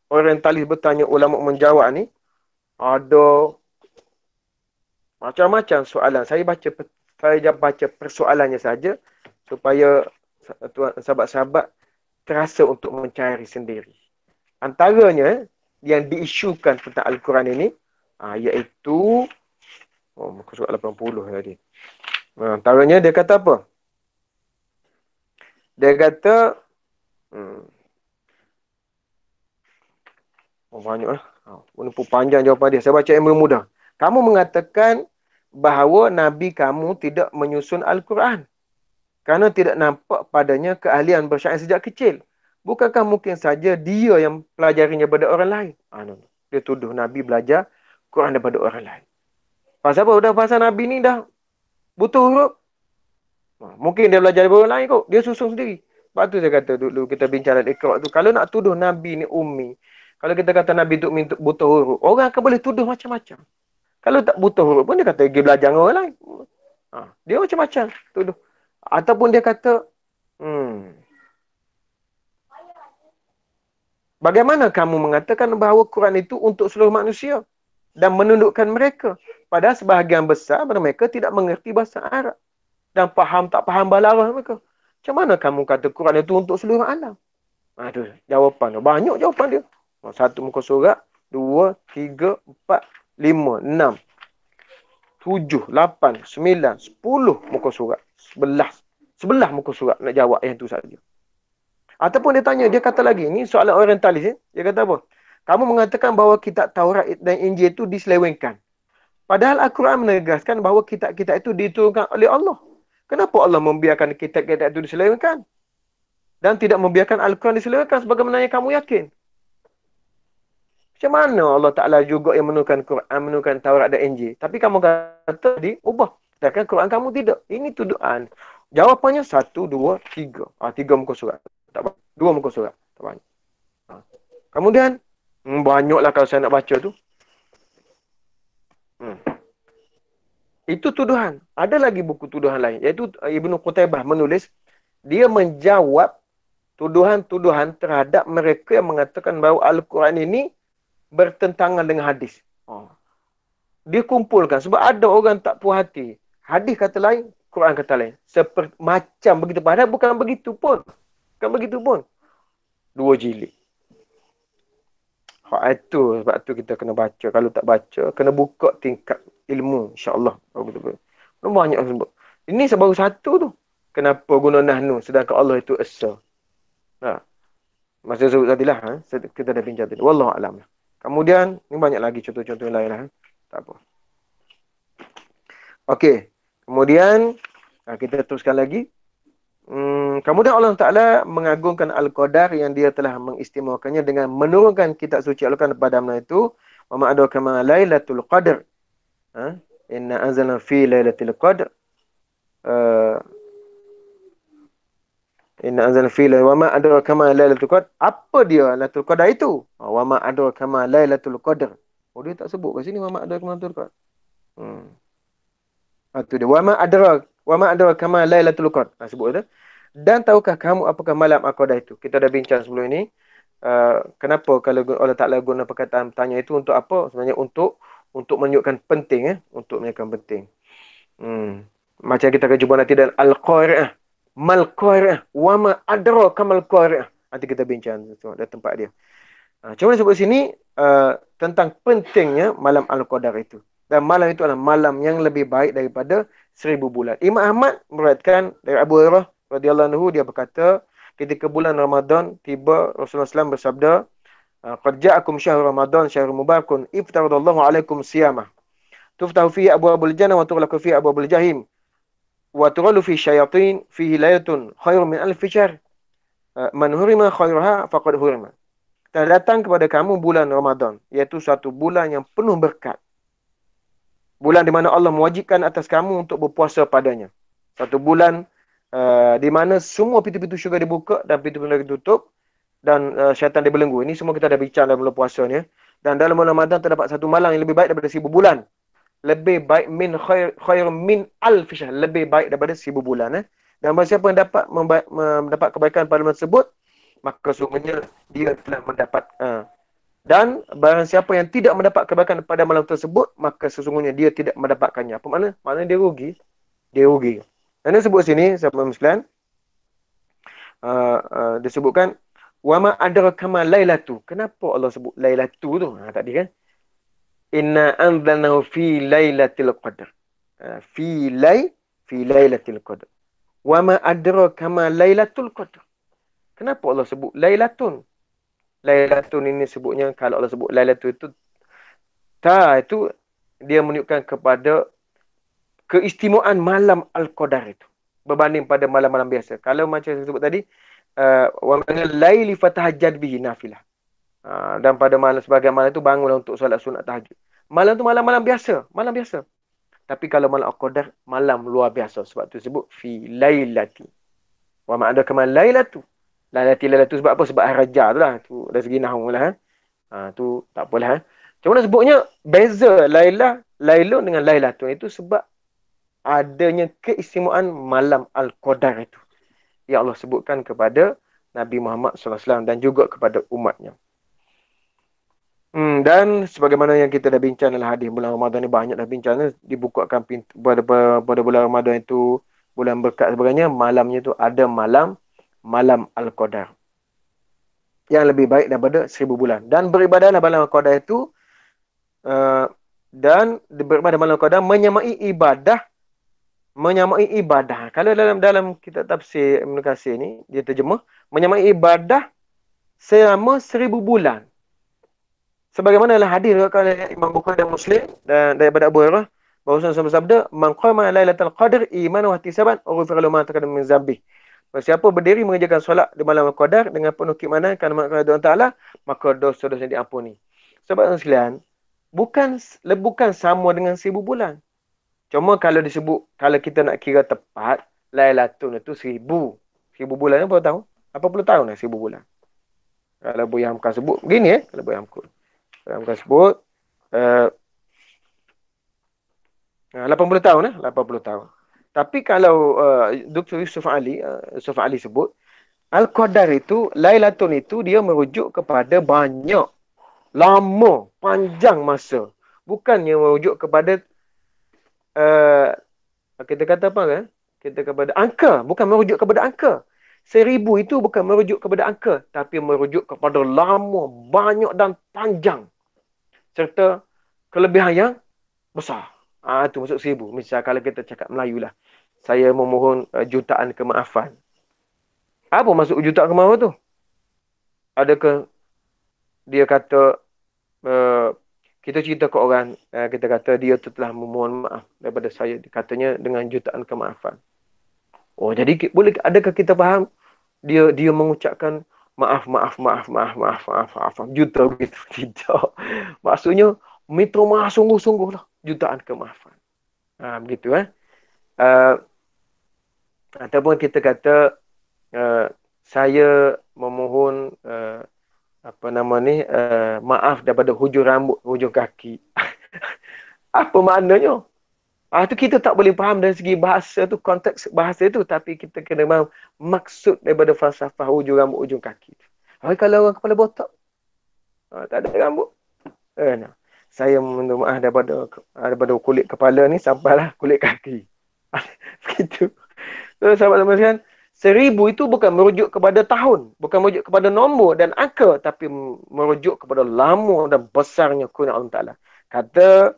Speaker 1: Orientalis bertanya ulama menjawab ni, ada macam-macam soalan. Saya baca persoalannya saja supaya sahabat-sahabat terasa untuk mencari sendiri. Antaranya yang diisukan tentang Al-Quran ini iaitu muka surat 80 tadi. Antaranya dia kata apa? Dia kata banyaklah. Menempuh panjang jawapan dia. Saya baca yang mudah. Kamu mengatakan bahawa Nabi kamu tidak menyusun Al-Quran kerana tidak nampak padanya keahlian bersyair sejak kecil. Bukankah mungkin saja dia yang pelajarinya daripada orang lain? Dia tuduh Nabi belajar Quran daripada orang lain. Pasal apa? Dah pasal Nabi ni dah butuh huruf. Mungkin dia belajar daripada orang lain kot. Dia susun sendiri. Sebab tu saya kata dulu kita bincang dalam Iqra' tu. Kalau nak tuduh Nabi ni ummi, kalau kita kata Nabi tu butuh huruf, orang akan boleh tuduh macam-macam. Kalau tak butuh huruf pun dia kata dia belajar dengan orang lain. Dia macam-macam tuduh. Ataupun dia kata, bagaimana kamu mengatakan bahawa Quran itu untuk seluruh manusia dan menundukkan mereka? Padahal sebahagian besar mereka tidak mengerti bahasa Arab dan tak faham balaghah mereka. Macam mana kamu kata Quran itu untuk seluruh alam? Itu jawapan dia. Banyak jawapan dia. 1 muka surat, 2, 3, 4, 5, 6, 7, 8, 9, 10 muka surat. 11 muka surat nak jawab yang tu saja. Ataupun dia tanya, dia kata lagi, ni soalan orientalis. Dia kata apa? Kamu mengatakan bahawa kitab Taurat dan Injil itu diselewengkan. Padahal Al-Quran menegaskan bahawa kitab-kitab itu diturunkan oleh Allah. Kenapa Allah membiarkan kitab-kitab itu diselewengkan? Dan tidak membiarkan Al-Quran diselewengkan sebagaimana yang kamu yakin? Macam mana Allah Ta'ala juga yang menurunkan Quran, menurunkan Taurat dan Injil? Tapi kamu kata diubah. Sedangkan Quran kamu tidak. Ini tuduhan. Jawapannya 1, 2, 3. 3 muka surat. Tak banyak. 2 muka surat. Tak banyak. Kemudian, banyaklah kalau saya nak baca tu. Itu tuduhan. Ada lagi buku tuduhan lain. Iaitu Ibnu Qutaybah menulis, dia menjawab tuduhan-tuduhan terhadap mereka yang mengatakan bahawa Al-Quran ini bertentangan dengan hadis. Dia kumpulkan. Sebab ada orang tak puas hati. Hadis kata lain, Quran kata lain. Seperti, macam begitu. Padahal bukan begitu pun. Bukan begitu pun. 2 jilid. Itu sebab tu kita kena baca. Kalau tak baca, kena buka tingkat ilmu. InsyaAllah. Banyak sebut. Ini baru satu tu. Kenapa guna nahnu sedangkan Allah itu esa. Masa sebut tadi lah. Kita dah bincang tadi. Wallahualam. Kemudian, ni banyak lagi contoh-contoh yang lain lah. Tak apa. Okey. Kemudian, kita teruskan lagi. Kemudian Allah Ta'ala mengagungkan Al-Qadar yang dia telah mengistimewakannya dengan menurunkan kitab suci Al-Quran kepada mana itu. Wa ma'adu kama laylatul qadr. Inna anzalna fi laylatul qadr. Inna anzalna fi laylatul wa ma'adu kama laylatul qadr. Apa dia Lailatul Qadar itu? Wa ma'adu kama laylatul qadr. Oh, dia tak sebut kat sini wa ma'adu kama laylatul qadr. Itu dia. Wa ma'adu kama laylatul qadr. Sebut tu. Dan tahukah kamu apakah malam Al-Qadar itu? Kita dah bincang sebelum ini. Kenapa kalau Allah Ta'ala guna perkataan tanya itu untuk apa? Sebenarnya untuk menunjukkan penting. Untuk menunjukkan penting. Macam kita akan jumpa nanti dalam Al-Qari'ah. Mal-Qari'ah. Wa ma adraka mal-Qari'ah. Nanti kita bincang dalam tempat dia. Cuma sebut sini tentang pentingnya malam Al-Qadar itu. Dan malam itu adalah malam yang lebih baik daripada 1000 bulan. Imam Ahmad meriwayatkan dari Abu Hurairah radhiyallahu anhu, dia berkata, ketika bulan Ramadan tiba, Rasulullah SAW bersabda, qad ja'akum syahrul Ramadan syahrul mubarakun iftaradallahu alaikum siyamah. Tuftahu fihi abwabul jannah wa tughlaqu fihi abwabul jahim. Wa tughallu fi syayatin fihi laylatun khairun min alfi syahr. Man hurima khairaha faqad hurima. Telah datang kepada kamu bulan Ramadan, iaitu suatu bulan yang penuh berkat. Bulan di mana Allah mewajibkan atas kamu untuk berpuasa padanya. Satu bulan di mana semua pintu-pintu syurga dibuka dan pintu-pintu ditutup dan syaitan dibelenggu. Ini semua kita dah bincang dalam bulan puasa ni. Dan dalam bulan Ramadan terdapat satu malam yang lebih baik daripada 1000 bulan. Lebih baik min khair min alf syahr. Lebih baik daripada 1000 bulan. Dan barang siapa yang dapat mendapat kebaikan pada malam tersebut, maka sungguhnya dia telah mendapat. Dan barang siapa yang tidak mendapat kebaikan pada malam tersebut, maka sesungguhnya dia tidak mendapatkannya. Apa makna? Maknanya dia rugi. Dia rugi. Dan dia sebut sini, sahabat muslim, disebutkan, wama adraka ma lailatu. Kenapa Allah sebut lailatu tu? Tadi kan? Inna anzalnahu fi lailatul qadr. Fi lailatul qadr. Wama adraka ma lailatul qadr. Kenapa Allah sebut lailatun? Lailatun ini sebutnya, kalau Allah sebut lailatun itu, itu dia menunjukkan kepada keistimewaan malam Al-Qadar itu berbanding pada malam-malam biasa. Kalau macam saya sebut tadi, wa min al-laili fatahajjad bihi nafilah. Dan pada malam sebagian malam itu bangunlah untuk solat sunat tahajud. Malam tu malam-malam biasa, malam biasa. Tapi kalau malam Al-Qadar, malam luar biasa. Sebab tu sebut fi lailati. Wa ma adraka ma lailatu. Lailatu sebab apa? Sebab hari raja tu lah. Tu dari segi nahwu lah. Tu tak apalah. Cuma sebutnya beza Lailun dengan Lailatun itu sebab adanya keistimewaan malam Al-Qadar itu. Ya Allah sebutkan kepada Nabi Muhammad SAW dan juga kepada umatnya. Dan sebagaimana yang kita dah bincang dalam hadis bulan Ramadan ni, banyak dah bincang, dibukakan pintu pada bulan Ramadan itu, bulan berkat sebagainya, malamnya itu ada malam Al-Qadar yang lebih baik daripada 1000 bulan. Dan beribadahlah malam Al-Qadar itu, dan beribadah malam Al-Qadar menyamai ibadah. Kalau dalam kitab tafsir Ibn Katsir ni, dia terjemah menyamai ibadah selama 1000 bulan. Sebagaimana dalam hadis diriwayatkan oleh Imam Bukhari dan Muslim dan daripada Abu Hurairah, bahawa Rasulullah bersabda, "Man qama lailatul qadr imanan wa ihtisaban, ghufira lahu ma taqaddama min dzambi." Siapa berdiri mengerjakan solat di malam Al-Qadar dengan penuh keimanan kerana Allah Taala, maka dosa-dosanya diampuni. Sebab sekalian, bukan sama dengan 1000 bulan. Cuma kalau kita nak kira tepat, Lailatun itu 1000. 1000 bulan ni berapa tahun? 80 tahun lah 1000 bulan. Kalau Buya Hamka sebut, begini kalau Buya Hamka sebut, 80 tahun 80 tahun. Tapi kalau Dr. Yusuf Ali sebut, Al-Qadar itu, Lailatul itu dia merujuk kepada banyak, lama, panjang masa. Bukannya merujuk kepada uh, kita kata apa kan? Kita kepada angka, bukan merujuk kepada angka. 1000 itu bukan merujuk kepada angka, tapi merujuk kepada lama, banyak dan panjang. Serta kelebihan yang besar. Itu maksud 1000. Misal kalau kita cakap Melayu lah. Saya memohon jutaan kemaafan. Apa maksud jutaan kemaafan tu? Adakah dia kata kita cerita ke orang, kita kata dia tu telah memohon maaf daripada saya. Katanya dengan jutaan kemaafan. Oh, jadi boleh adakah kita faham dia mengucapkan maaf juta begitu? Tidak. Maksudnya minta maaf sungguh-sungguh lah, jutaan kemaafan. Begitu ataupun kita kata saya memohon maaf daripada hujung rambut, hujung kaki. Apa maknanya? Tu kita tak boleh faham dari segi bahasa tu, konteks bahasa tu, tapi kita kena faham maksud daripada falsafah hujung rambut, hujung kaki. Kalau orang kepala botak, tak ada rambut. Saya minta maaf daripada kulit kepala ni sampailah kulit kaki. Begitu. So, sahabat-sahabat sekalian, 1000 itu bukan merujuk kepada tahun, bukan merujuk kepada nombor dan angka, tapi merujuk kepada lama dan besarnya kurnia Allah Ta'ala. Kata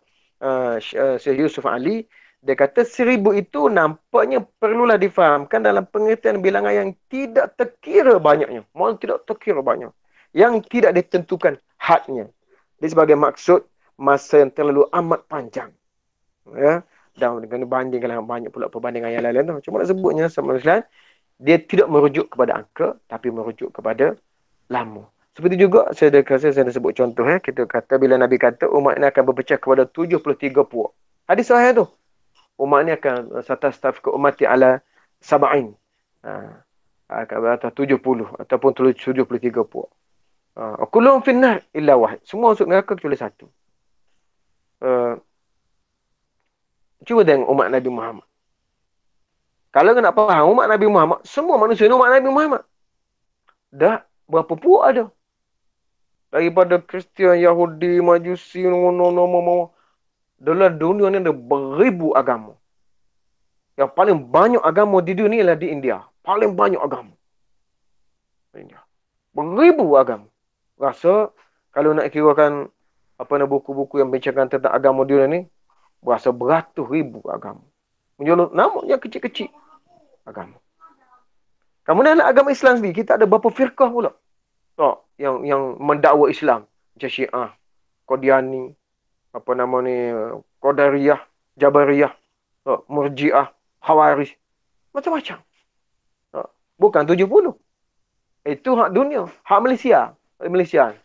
Speaker 1: Syekh Yusuf Ali, dia kata 1000 itu nampaknya perlulah difahamkan dalam pengertian bilangan yang tidak terkira banyaknya. Maksudnya tidak terkira banyak. Yang tidak ditentukan hadnya. Dia sebagai maksud masa yang terlalu amat panjang. Ya. Dan dengan banding kalau banyak pula perbandingan yang lain-lain tu. Cuma nak sebutnya sama sekalian, dia tidak merujuk kepada angka, tapi merujuk kepada lama. Seperti juga saya dah sebut contoh kita kata bila Nabi kata umat ini akan berpecah kepada 73 puak. Hadis sahih tu. Umat ini akan satastaf ke umati ala sab'in. Akan 70 ataupun 73 puak. Kulluhum finnar illa wahid. Semua masuk neraka kecuali satu. Cuba tengok umat Nabi Muhammad. Kalau nak faham umat Nabi Muhammad, semua manusia ni umat Nabi Muhammad. Dah berapa puak ada? Daripada Kristian, Yahudi, Majusi, dalam dunia ni ada beribu agama. Yang paling banyak agama di dunia ialah di India. Paling banyak agama. India. Beribu agama. Rasa kalau nak kirakan buku-buku yang bincangkan tentang agama di dunia ni, berasa beratus ribu agama. Menjolok nama yang kecil-kecil agama. Kemudian agama Islam sendiri, kita ada berapa firqah pula. Yang mendakwa Islam. Macam Syiah, Qadiani, Qadariyah, Jabariyah, Murji'ah, Khawarij. Macam-macam. Bukan 70. Itu hak dunia. Hak Malaysia. Malaysia.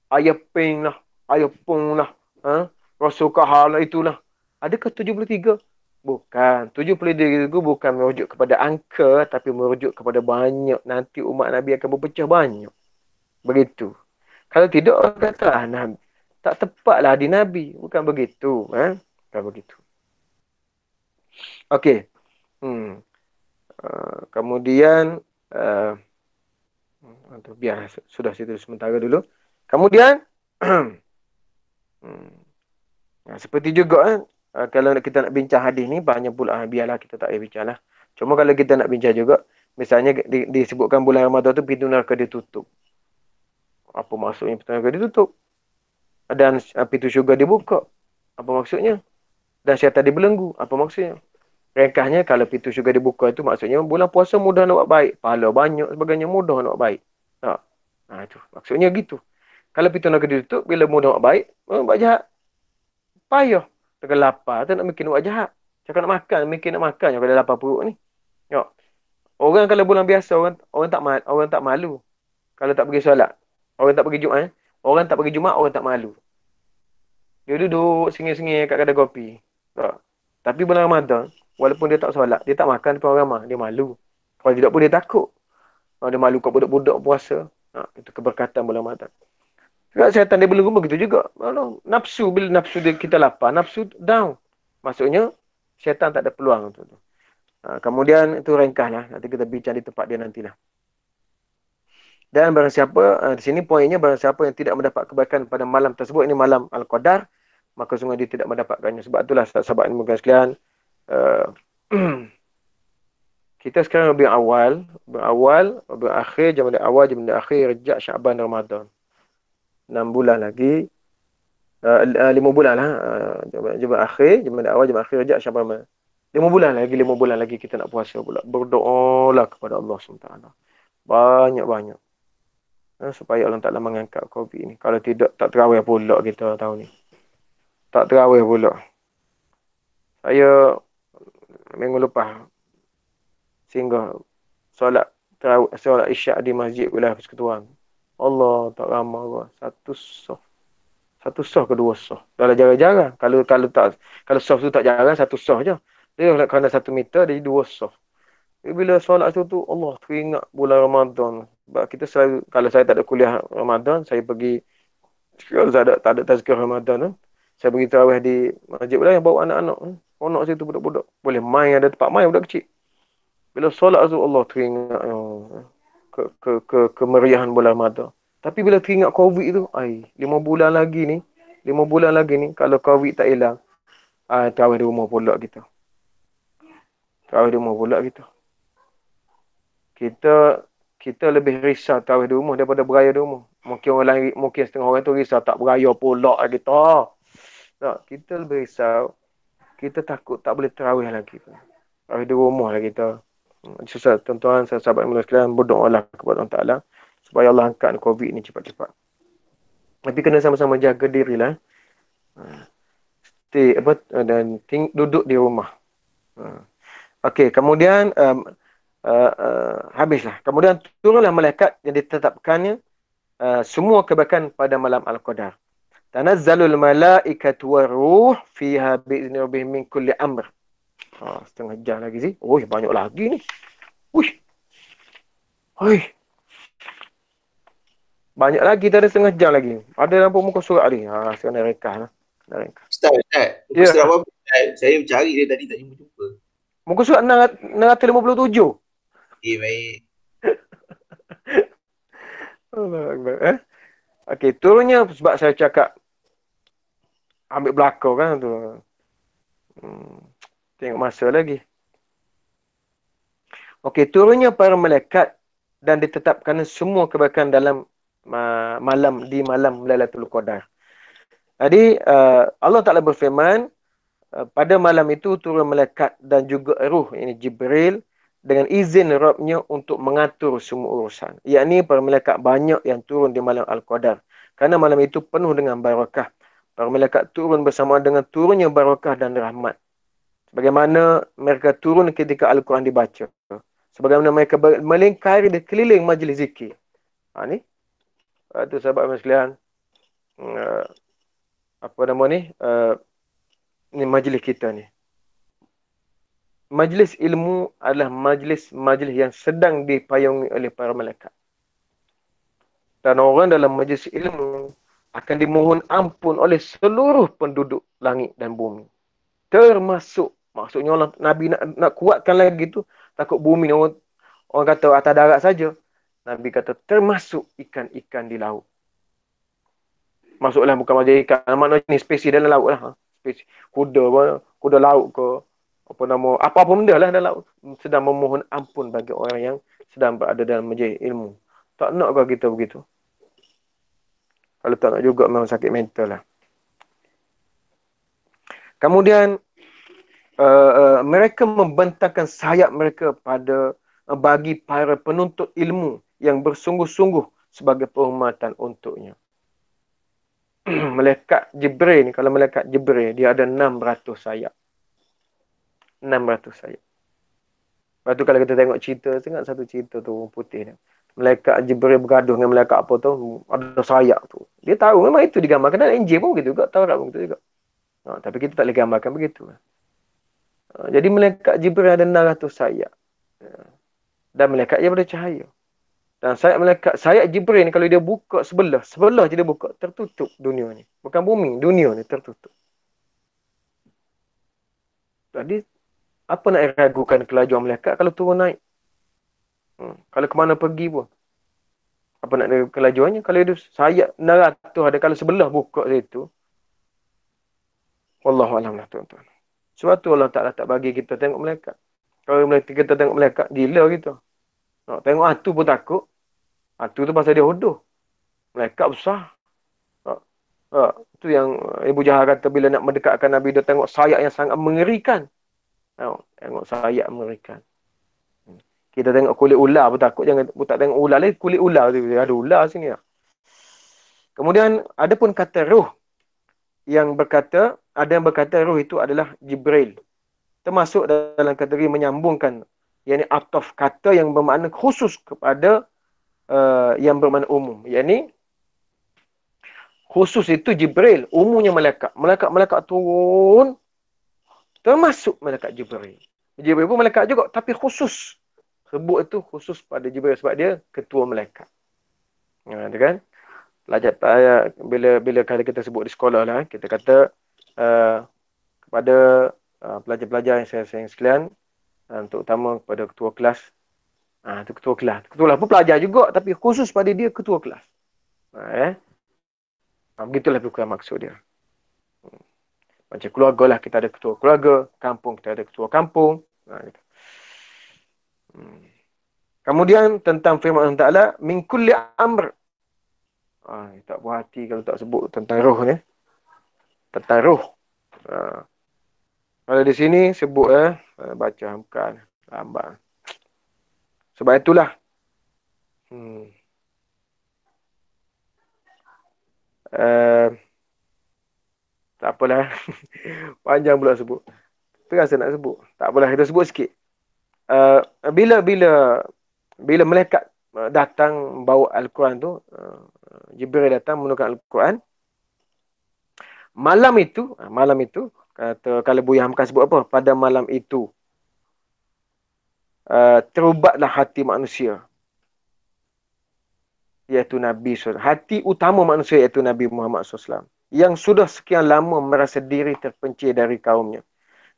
Speaker 1: Ayaping lah. Ayapung lah. Rasul Kahal lah itulah. Adakah 73? Bukan. 73 itu bukan merujuk kepada angka, tapi merujuk kepada banyak. Nanti umat Nabi akan berpecah banyak. Begitu. Kalau tidak, orang kata Nabi. Tak tepatlah di Nabi. Bukan begitu. Bukan begitu. Okey. Kemudian, biar sudah situ sementara dulu. Kemudian, seperti juga kalau kita nak bincang hadis ni, banyak pula biarlah kita tak payah bincang lah. Cuma kalau kita nak bincang juga, misalnya disebutkan bulan Ramadan tu pintu neraka ditutup. Apa maksudnya pintu neraka ditutup? Dan pintu syurga dibuka. Apa maksudnya? Dan syaitan dibelenggu. Apa maksudnya? Ringkasnya kalau pintu syurga dibuka itu maksudnya bulan puasa mudah nak buat baik. Pahala banyak sebagainya mudah nak buat baik. Itu maksudnya gitu. Kalau pintu neraka ditutup, bila mudah buat baik, buat jahat. Payah. Tengah lapar, tak nak mikir nak buat jahat. Cakap nak makan, mikir nak makan kalau lapar perut ni. Orang kalau bulan biasa, orang tak malu. Kalau tak pergi solat. Orang tak pergi Jumaat. Orang tak pergi Jumaat, orang tak malu. Dia duduk sengih-sengih kat kedai kopi. Tapi bulan Ramadan, walaupun dia tak solat, dia tak makan depan orang ramai, dia malu. Kalau tidak pun dia takut. Dia malu kat budak-budak puasa. Itu keberkatan bulan Ramadan. Syaitan dia belenggu begitu juga. Nafsu, bila nafsu dia kita lapar, nafsu down. Maksudnya, syaitan tak ada peluang untuk tu. Kemudian itu ringkaslah. Nanti kita bincang di tempat dia nantilah. Dan barang siapa, di sini poinnya, barang siapa yang tidak mendapat kebaikan pada malam tersebut, ini malam Al-Qadar, maka sungguh dia tidak mendapatkannya. Sebab itulah sahabat-sahabat ilmu sekalian, kita sekarang berakhir, jam awal, jam akhir, Rejab, Syaban, Ramadan. 6 bulan lagi, 5 bulan lah. Jam akhir, jam awal, jam akhir, Rejab, Syaban, Ramadan. 5 bulan lagi kita nak puasa pula. Berdoalah kepada Allah SWT. Banyak-banyak. Supaya Allah Ta'ala mengangkat COVID ni. Kalau tidak, tak terawih pula kita tahun ni. Tak terawih pula. Saya minggu lepas singgah solat isyak di masjid wilayah Persekutuan. Allah tak ramai. Satu soh ke dua soh. Dalam jarang-jarang. Kalau soh tu tak jarang, satu soh je. Dia kerana 1 meter, dia 2 soh. Bila solat tu Allah teringat bulan Ramadan. Sebab kita selalu, kalau saya tak ada kuliah Ramadan, saya pergi, kalau tak ada tazkirah Ramadan tu, saya pergi tarawih di masjid wilayah, bawa anak-anak. Anak situ budak-budak. Boleh main, ada tempat main budak kecil. Bila solat tu Allah teringat kemeriahan bulan Ramadan. Tapi bila teringat COVID tu, 5 bulan lagi ni, kalau COVID tak hilang, tarawih di rumah pula kita. Kita lebih risau tarawih di rumah daripada beraya di rumah. Mungkin setengah orang tu risau tak beraya pula kita. Tak, kita lebih risau. Kita takut tak boleh tarawih lagi. Tarawih di rumah lah kita. Susah tuan-tuan, sahabat mulia sekalian, berdoalah kepada Allah Ta'ala supaya Allah angkat COVID ni cepat-cepat. Tapi kena sama-sama jaga dirilah. Dan duduk di rumah. Okey, kemudian habislah. Kemudian turunlah malaikat yang ditetapkannya semua kebaikan pada malam Al-Qadar. Tanazzalul malaikatu waruh fiha bi'izni rabbihim min kulli amr. Setengah jam lagi sih. Banyak lagi ni. Banyak lagi, tak ada setengah jam lagi. Ada nampak muka surat ni. Sekarang dah ringkas lah.
Speaker 2: Ustaz, muka surat apa? Saya cari dia tadi tak jumpa.
Speaker 1: Muka surat 657.
Speaker 2: Baik.
Speaker 1: Allah Akbar. Okey, turunnya sebab saya cakap ambil belakang kan tu. Tengok masa lagi. Okey, turunnya para malaikat dan ditetapkan semua kebaikan dalam malam Lailatul Qadar. Jadi Allah Ta'ala berfirman, pada malam itu turun malaikat dan juga ruh, ini Jibril, dengan izin Rabbnya untuk mengatur semua urusan. Yakni para malaikat banyak yang turun di malam Al-Qadar. Kerana malam itu penuh dengan barakah. Para malaikat turun bersama dengan turunnya barakah dan rahmat. Sebagaimana mereka turun ketika Al-Quran dibaca. Sebagaimana mereka melingkari di keliling majlis zikir. Ni. Itu sahabat sekalian. Apa nama ni? Ni majlis kita ni. Majlis ilmu adalah majlis yang sedang dipayungi oleh para malaikat. Dan orang dalam majlis ilmu akan dimohon ampun oleh seluruh penduduk langit dan bumi. Termasuk, maksudnya Allah, Nabi nak kuatkan lagi tu, takut bumi ni orang kata atas darat saja. Nabi kata termasuk ikan-ikan di laut. Maksudlah bukan macam ikan, maknanya ni spesies dalam laut lah. Spesies kuda laut ke, apa pun benda lah dalam laut, sedang memohon ampun bagi orang yang sedang berada dalam majlis ilmu. Tak nak kau kita begitu? Kalau tak nak juga memang sakit mental lah. Kemudian mereka membentangkan sayap mereka bagi para penuntut ilmu yang bersungguh-sungguh sebagai penghormatan untuknya. Malaikat Jibril ni, kalau malaikat Jibril, dia ada 600 sayap. 600 sayap. Lepas tu kalau kita tengok cerita, tengok satu cerita tu putih ni. Malaikat Jibril bergaduh dengan malaikat apa tu, ada sayap tu. Dia tahu memang itu digambarkan dalam Injil pun begitu juga, Taurat pun begitu juga. Tapi kita tak boleh gambarkan begitu. Jadi malaikat Jibril ada 600 sayap. Dan malaikat dia bercahaya. Dan sayap Jibril ni kalau dia buka sebelah je dia buka, tertutup dunia ni. Bukan bumi, dunia ni tertutup. Jadi, apa nak ragukan kelajuan malaikat kalau turun naik? Kalau ke mana pergi pun. Apa nak ada kelajuannya? Kalau dia sayap neratus ada kalau sebelah buka situ. Wallahualam lah tuan-tuan. Sebab tu Allah Ta'ala tak bagi kita tengok malaikat. Kalau kita tengok malaikat, gila kita. Tengok hantu pun takut. Hantu tu pasal dia hodoh. Malaikat besar. Itu yang Ibu Jahal kata bila nak mendekatkan Nabi, dia tengok sayap yang sangat mengerikan. Tengok sayap mengerikan. Kita tengok kulit ular pun takut. Jangan tak tengok ular lagi, kulit ular tu. Ada ular sini. Kemudian ada pun kata ruh yang berkata, ada yang berkata ruh itu adalah Jibril. Termasuk dalam kategori menyambungkan, yakni ataf kata yang bermakna khusus kepada yang bermakna umum. Yakni khusus itu Jibril, umumnya malaikat. Malaikat turun, termasuk malaikat Jibril. Jibril pun malaikat juga, tapi khusus. Sebut itu khusus pada Jibril sebab dia ketua malaikat. Itu kan? Pelajar bila kali kita sebut di sekolah lah, kita kata kepada pelajar-pelajar yang saya sayang sekalian, terutama kepada ketua kelas. Itu ketua kelas. Ketua kelas pun pelajar juga, tapi khusus pada dia ketua kelas. Begitulah bukan maksud dia. Macam keluarga lah, kita ada ketua keluarga. Kampung, kita ada ketua kampung. Gitu. Kemudian tentang firman Allah Ta'ala, min kulli amr. Tak puas hati kalau tak sebut tentang roh ni. Tentang roh. Kalau di sini sebut baca bukan lambat. Sebab itulah tak apalah. Panjang pula sebut. Terasa nak sebut. Tak apalah, kita sebut sikit. Bila malaikat datang bawa Al-Quran tu, Jibril datang menurunkan Al-Quran. Malam itu, kata kalau Buya Hamka sebut apa? Pada malam itu, terubatlah hati manusia. Iaitu Nabi SAW. Hati utama manusia iaitu Nabi Muhammad SAW. Yang sudah sekian lama merasa diri terpencil dari kaumnya.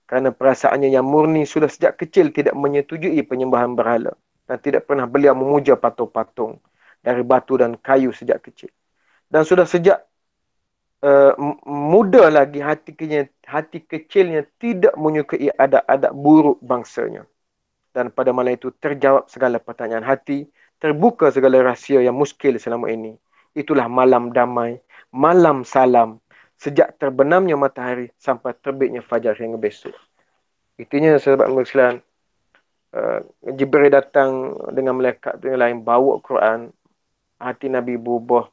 Speaker 1: Kerana perasaannya yang murni sudah sejak kecil tidak menyetujui penyembahan berhala. Dan tidak pernah beliau memuja patung-patung dari batu dan kayu sejak kecil. Dan sudah sejak muda lagi hati kecilnya tidak menyukai adat-adat buruk bangsanya. Dan pada malam itu terjawab segala pertanyaan hati, terbuka segala rahsia yang muskil selama ini. Itulah malam damai, malam salam, sejak terbenamnya matahari sampai terbitnya fajar hingga besok. Itunya sahabat Muslim. Jibril datang dengan malaikat yang lain, bawa Quran. Hati Nabi berubah.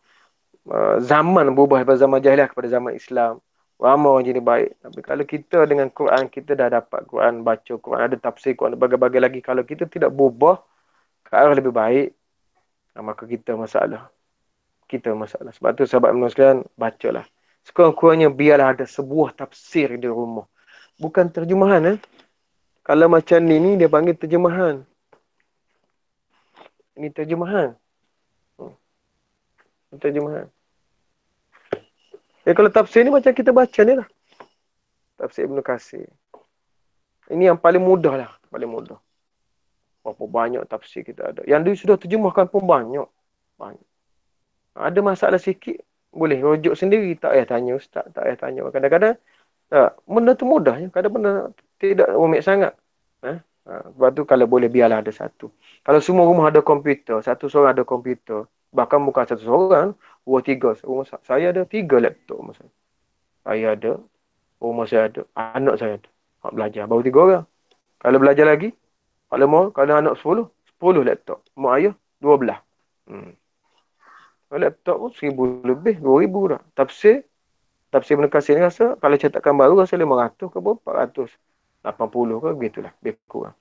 Speaker 1: Zaman berubah daripada zaman jahiliah kepada zaman Islam. Ramai orang jadi baik. Tapi kalau kita dengan Quran, kita dah dapat Quran, baca Quran, ada tafsir Quran, berbagai-bagai lagi. Kalau kita tidak berubah ke arah lebih baik, maka kita masalah. Kita masalah. Sebab tu sahabat Muslim, bacalah. Sekurang-kurangnya biarlah ada sebuah tafsir di rumah. Bukan terjemahan. Kalau macam ni dia panggil terjemahan. Ini terjemahan. Terjemahan. Kalau tafsir ni macam kita baca ni lah. Tafsir Ibn Katsir. Ini yang paling mudah lah. Paling mudah. Berapa banyak tafsir kita ada. Yang dia sudah terjemahkan pun banyak. Ada masalah sikit, boleh rujuk sendiri. Tak payah tanya ustaz. Tak payah tanya. Kadang-kadang, benda tu mudah. Kadang benda tidak rumit sangat. Sebab tu kalau boleh biarlah ada satu. Kalau semua rumah ada komputer, satu seorang ada komputer. Bahkan bukan satu seorang, 2-3. Saya ada 3 laptop rumah saya. Saya ada, rumah saya ada, anak saya ada. Belajar, baru 3 orang. Kalau belajar lagi, kalau anak 10 laptop. Mak ayah, 12. Laptop pun 1,000 lebih, 2,000 dah. Tafsir Ibn Katsir ni rasa, kalau cetakan baru rasa 500 ke 400. 80 ke, begitulah. Lebih kurang.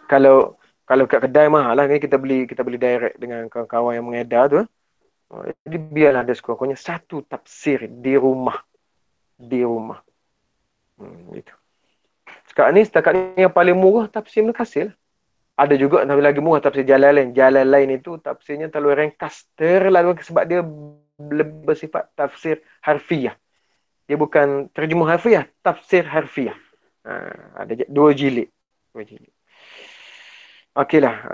Speaker 1: Kalau kat kedai mahal lah, ni kita beli direct dengan kawan-kawan yang mengedar tu. Jadi biarlah ada sekurang-kurangnya satu tafsir di rumah. Gitu. Setakat ni yang paling murah tafsir Ibn Katsir lah. Ada juga lagi murah tafsir Jalalain. Jalalain itu tafsirnya terlalu ringkas. Sebab dia bersifat tafsir harfiah. Dia bukan terjemuh harfiah, tafsir harfiah. Ada 2 jilid. 2 jilid. Okeylah.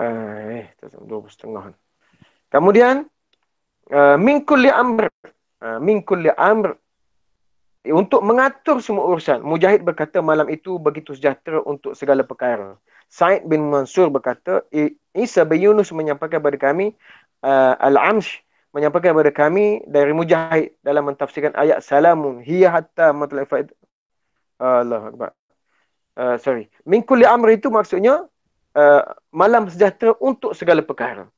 Speaker 1: 2,5. Kemudian, min kulli amr. Min kulli amr. Untuk mengatur semua urusan. Mujahid berkata malam itu begitu sejahtera untuk segala perkara. Sa'id bin Mansur berkata, Isa bin Yunus menyampaikan kepada kami, Al-Amsh menyampaikan kepada kami dari Mujahid dalam mentafsirkan ayat salamun hiya hatta matla'il fajr. Allah Akbar. Sorry. Min kulli amr itu maksudnya malam sejahtera untuk segala perkara.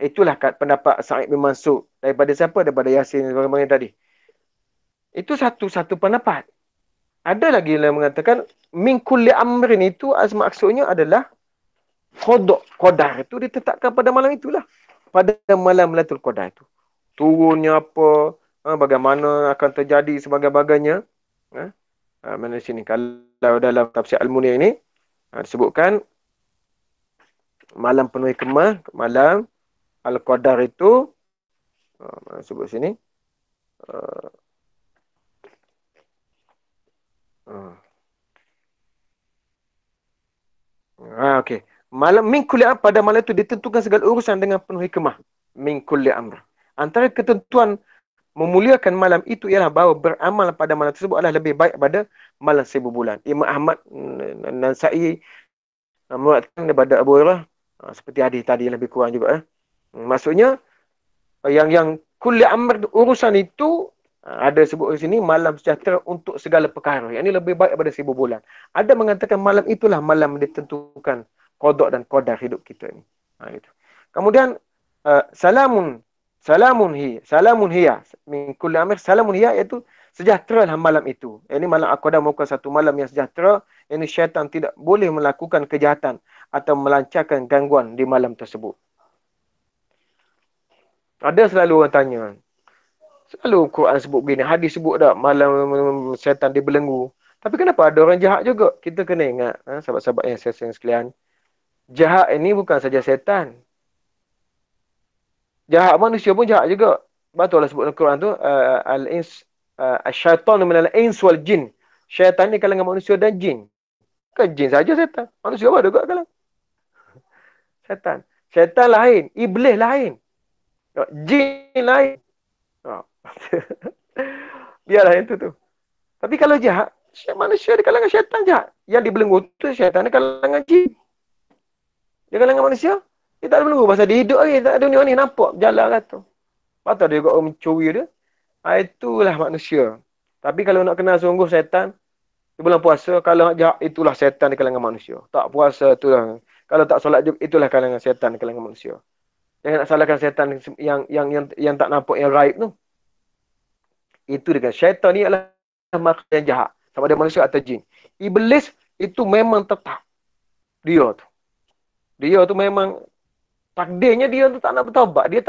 Speaker 1: Itulah pendapat Sa'id bin Mansur. Daripada siapa? Daripada Yasin yang tadi. Itu satu pendapat. Ada lagi yang mengatakan min kulli amrin itu maksudnya adalah qadar itu ditetapkan pada malam itulah. Pada malam Lailatul Qadar itu. Turunnya apa, bagaimana akan terjadi sebagainya. Mana sini kalau dalam tafsir Al-Munir ini disebutkan malam penuh hikmah, malam Al-Qadar itu sebut sini okey. Malam min kulli amr, pada malam itu ditentukan segala urusan dengan penuh hikmah. Min kulli amr. Antara ketentuan memuliakan malam itu ialah bahawa beramal pada malam tersebut adalah lebih baik pada malam 1000 bulan. Imam Ahmad Nasai meriwayatkan daripada Abu Hurairah seperti hadis tadi lebih kurang juga. Maksudnya yang kulli amr urusan itu ada sebut di sini malam sejahtera untuk segala perkara. Yang ini lebih baik daripada 1000 bulan. Ada mengatakan malam itulah malam ditentukan qada dan qadar hidup kita ni. Gitu. Kemudian salamun hiya min kulli amr, salamun hiya iaitu sejahteralah malam itu. Ini malam Al-Qadar merupakan satu malam yang sejahtera. Ini syaitan tidak boleh melakukan kejahatan atau melancarkan gangguan di malam tersebut. Ada selalu orang tanya. Selalu Quran sebut begini, hadis sebut tak malam syaitan dibelenggu. Tapi kenapa ada orang jahat juga? Kita kena ingat, sahabat-sahabat yang saya sayang sekalian. Jahat ini bukan saja syaitan. Jahat manusia pun jahat juga. Betul lah sebut dalam Quran tu, al-ins asy-syaitan minal ins wal jin. Syaitan ni kalangan manusia dan jin. Bukan jin saja syaitan. Manusia apa ada juga kalangan syaitan. Syaitan lain, iblis lain. Jin lain. Biarlah itu tu. Tapi kalau jahat, manusia di kalangan syaitan jahat. Yang dibelenggu tu syaitan di kalangan jin. Di kalangan manusia, dia tak ada belenggu. Pasal dia hidup lagi. Tak ada dunia ni nampak. Jalan kata. Patut dia orang mencuri dia. Itulah manusia. Tapi kalau nak kenal sungguh syaitan, di bulan puasa, kalau nak jahat, itulah syaitan di kalangan manusia. Tak puasa, itulah. Kalau tak solat juga, itulah kalangan syaitan di kalangan manusia. Jangan nak salahkan syaitan yang tak nampak, yang raib tu. Itu dia kata. Syaitan ni adalah makhluk yang jahat. Sama ada manusia atau jin. Iblis itu memang tetap. Dia tu memang takdirnya dia tu tak nak bertaubat. Dia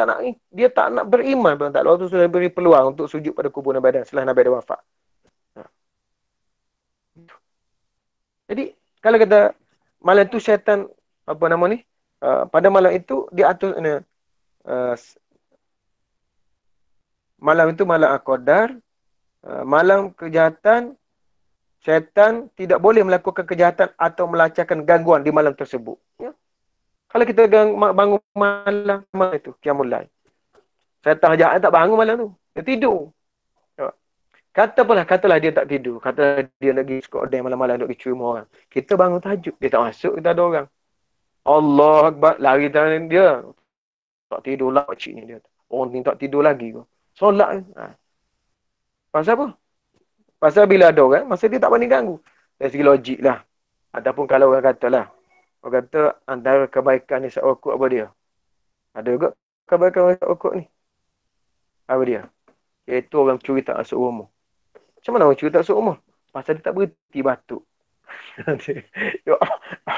Speaker 1: tak nak beriman. Tak lalu tu sudah beri peluang untuk sujud pada kubur Nabi Adam setelah Nabi Adam wafat. Jadi kalau kata malam tu syaitan pada malam itu dia atur malam itu malam Al-Qadar, malam kejahatan. Syaitan tidak boleh melakukan kejahatan atau melancarkan gangguan di malam tersebut. Ya. Kalau kita bangun malam itu, qiyamul lail. Syaitan jahat tak bangun malam tu. Dia tidur. Ya. Katalah dia tak tidur. Katalah dia lagi suka odeng malam-malam duk dicuri rumah orang. Kita bangun tahajud. Dia tak masuk, kita ada orang. Allah Akbar. Lari tangan dia. Tak tidur lah pakcik ni dia. Orang ni tak tidur lagi. Solat. Pasal apa? Pasal bila ada orang, masa dia tak berani ganggu. Dari segi logik lah. Ataupun kalau orang kata lah. Orang kata antara kebaikan ni seokok apa dia? Ada juga kebaikan orang seokok ni. Apa dia? Iaitu orang curi tak masuk rumah. Macam mana orang curi tak masuk rumah? Pasal dia tak berhenti batuk.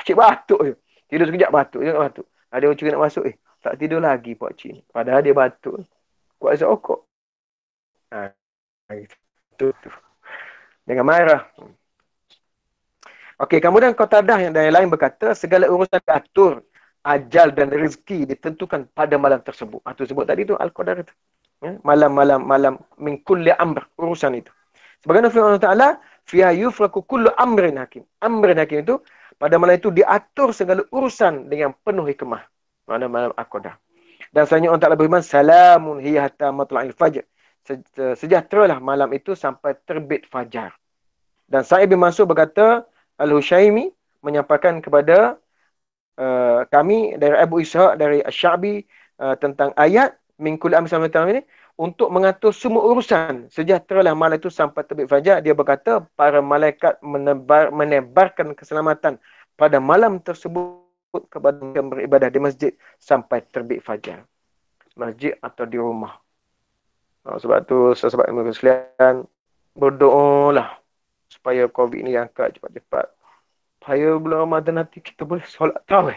Speaker 1: Cik batuk je. Tidur sekejap batuk. Dia nak batuk. Ada orang curi nak masuk. Tak tidur lagi pakcik ni. Padahal dia batuk. Kuat seokok. Itu. Jangan marah. Okey, kemudian Qatadah yang dari lain berkata, segala urusan diatur, ajal dan rezeki ditentukan pada malam tersebut. Itu sebut tadi tu Al-Qadar itu. Ya? Malam min kulli amr, urusan itu. Sebagaimana firman Allah Ta'ala, fiha yufraku kullu amrin hakim. Amrin hakim itu, pada malam itu diatur segala urusan dengan penuh hikmah. Mana malam Aqadah. Dan selanjutnya Allah Ta'ala berfirman, salamun hiya hatta matla'il fajr. Sejahteralah malam itu sampai terbit fajar. Dan Sa'id bin Mansur berkata, Al-Hushaimi menyampaikan kepada kami dari Abu Ishaq, dari Asy-Sya'bi tentang ayat min kulli amrin ini untuk mengatur semua urusan. Sejahteralah malam itu sampai terbit fajar. Dia berkata, para malaikat menebarkan keselamatan pada malam tersebut kepada yang beribadah di masjid sampai terbit fajar. Masjid atau di rumah. Sebab tu, sahabat ilmu sekalian, berdoalah supaya COVID ni angkat cepat-cepat. Supaya bulan Ramadan nanti kita boleh solat tarawih.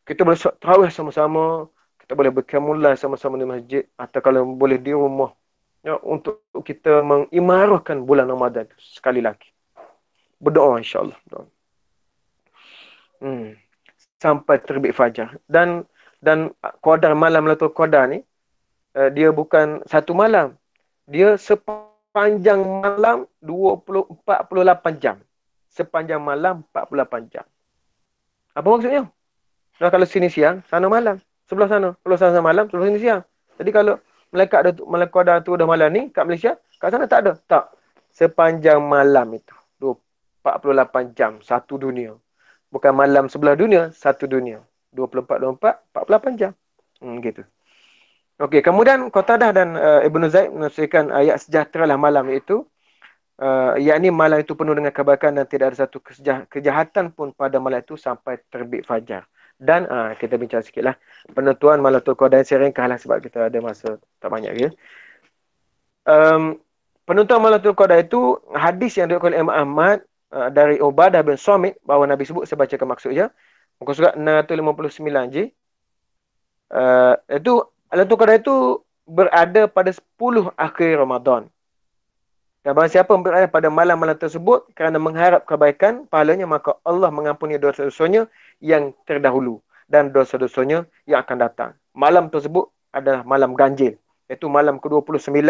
Speaker 1: Kita boleh solat tarawih sama-sama. Kita boleh berkiamulai sama-sama di masjid. Atau kalau boleh di rumah. Ya, untuk kita mengimarahkan bulan Ramadan sekali lagi. Berdoa insyaAllah. Sampai terbit fajar. Dan qadar malam Lailatul Qadar ni, dia bukan satu malam. Dia sepanjang malam 48 jam. Sepanjang malam 48 jam. Apa maksudnya? Nah, kalau sini siang, sana malam. Sebelah sana. Kalau sana malam, sebelah sini siang. Jadi kalau malaikat Qadar tu dah malam ni, kat Malaysia, kat sana tak ada. Tak. Sepanjang malam itu. 48 jam. Satu dunia. Bukan malam sebelah dunia, satu dunia. 24, 48 jam. Gitu. Okey, kemudian Qatadah dan Ibnu Zaid menafsirkan ayat sejahteralah malam itu. Yakni malam itu penuh dengan kebaikan dan tidak ada satu kejahatan pun pada malam itu sampai terbit fajar. Dan kita bincang sikitlah penentuan Lailatul Qadar saya ringkaslah sebab kita ada masa tak banyak ya. Penentuan Lailatul Qadar itu hadis yang diriwayatkan oleh Imam Ahmad dari Ubadah bin Samit bahawa Nabi sebut, saya bacakan maksudnya. Muka surat 659J. Itu Lailatul Qadar itu berada pada 10 akhir Ramadan. Dan barang siapa berada pada malam-malam tersebut kerana mengharap kebaikan pahalanya, maka Allah mengampuni dosa-dosanya yang terdahulu dan dosa-dosanya yang akan datang. Malam tersebut adalah malam ganjil. Iaitu malam ke-29,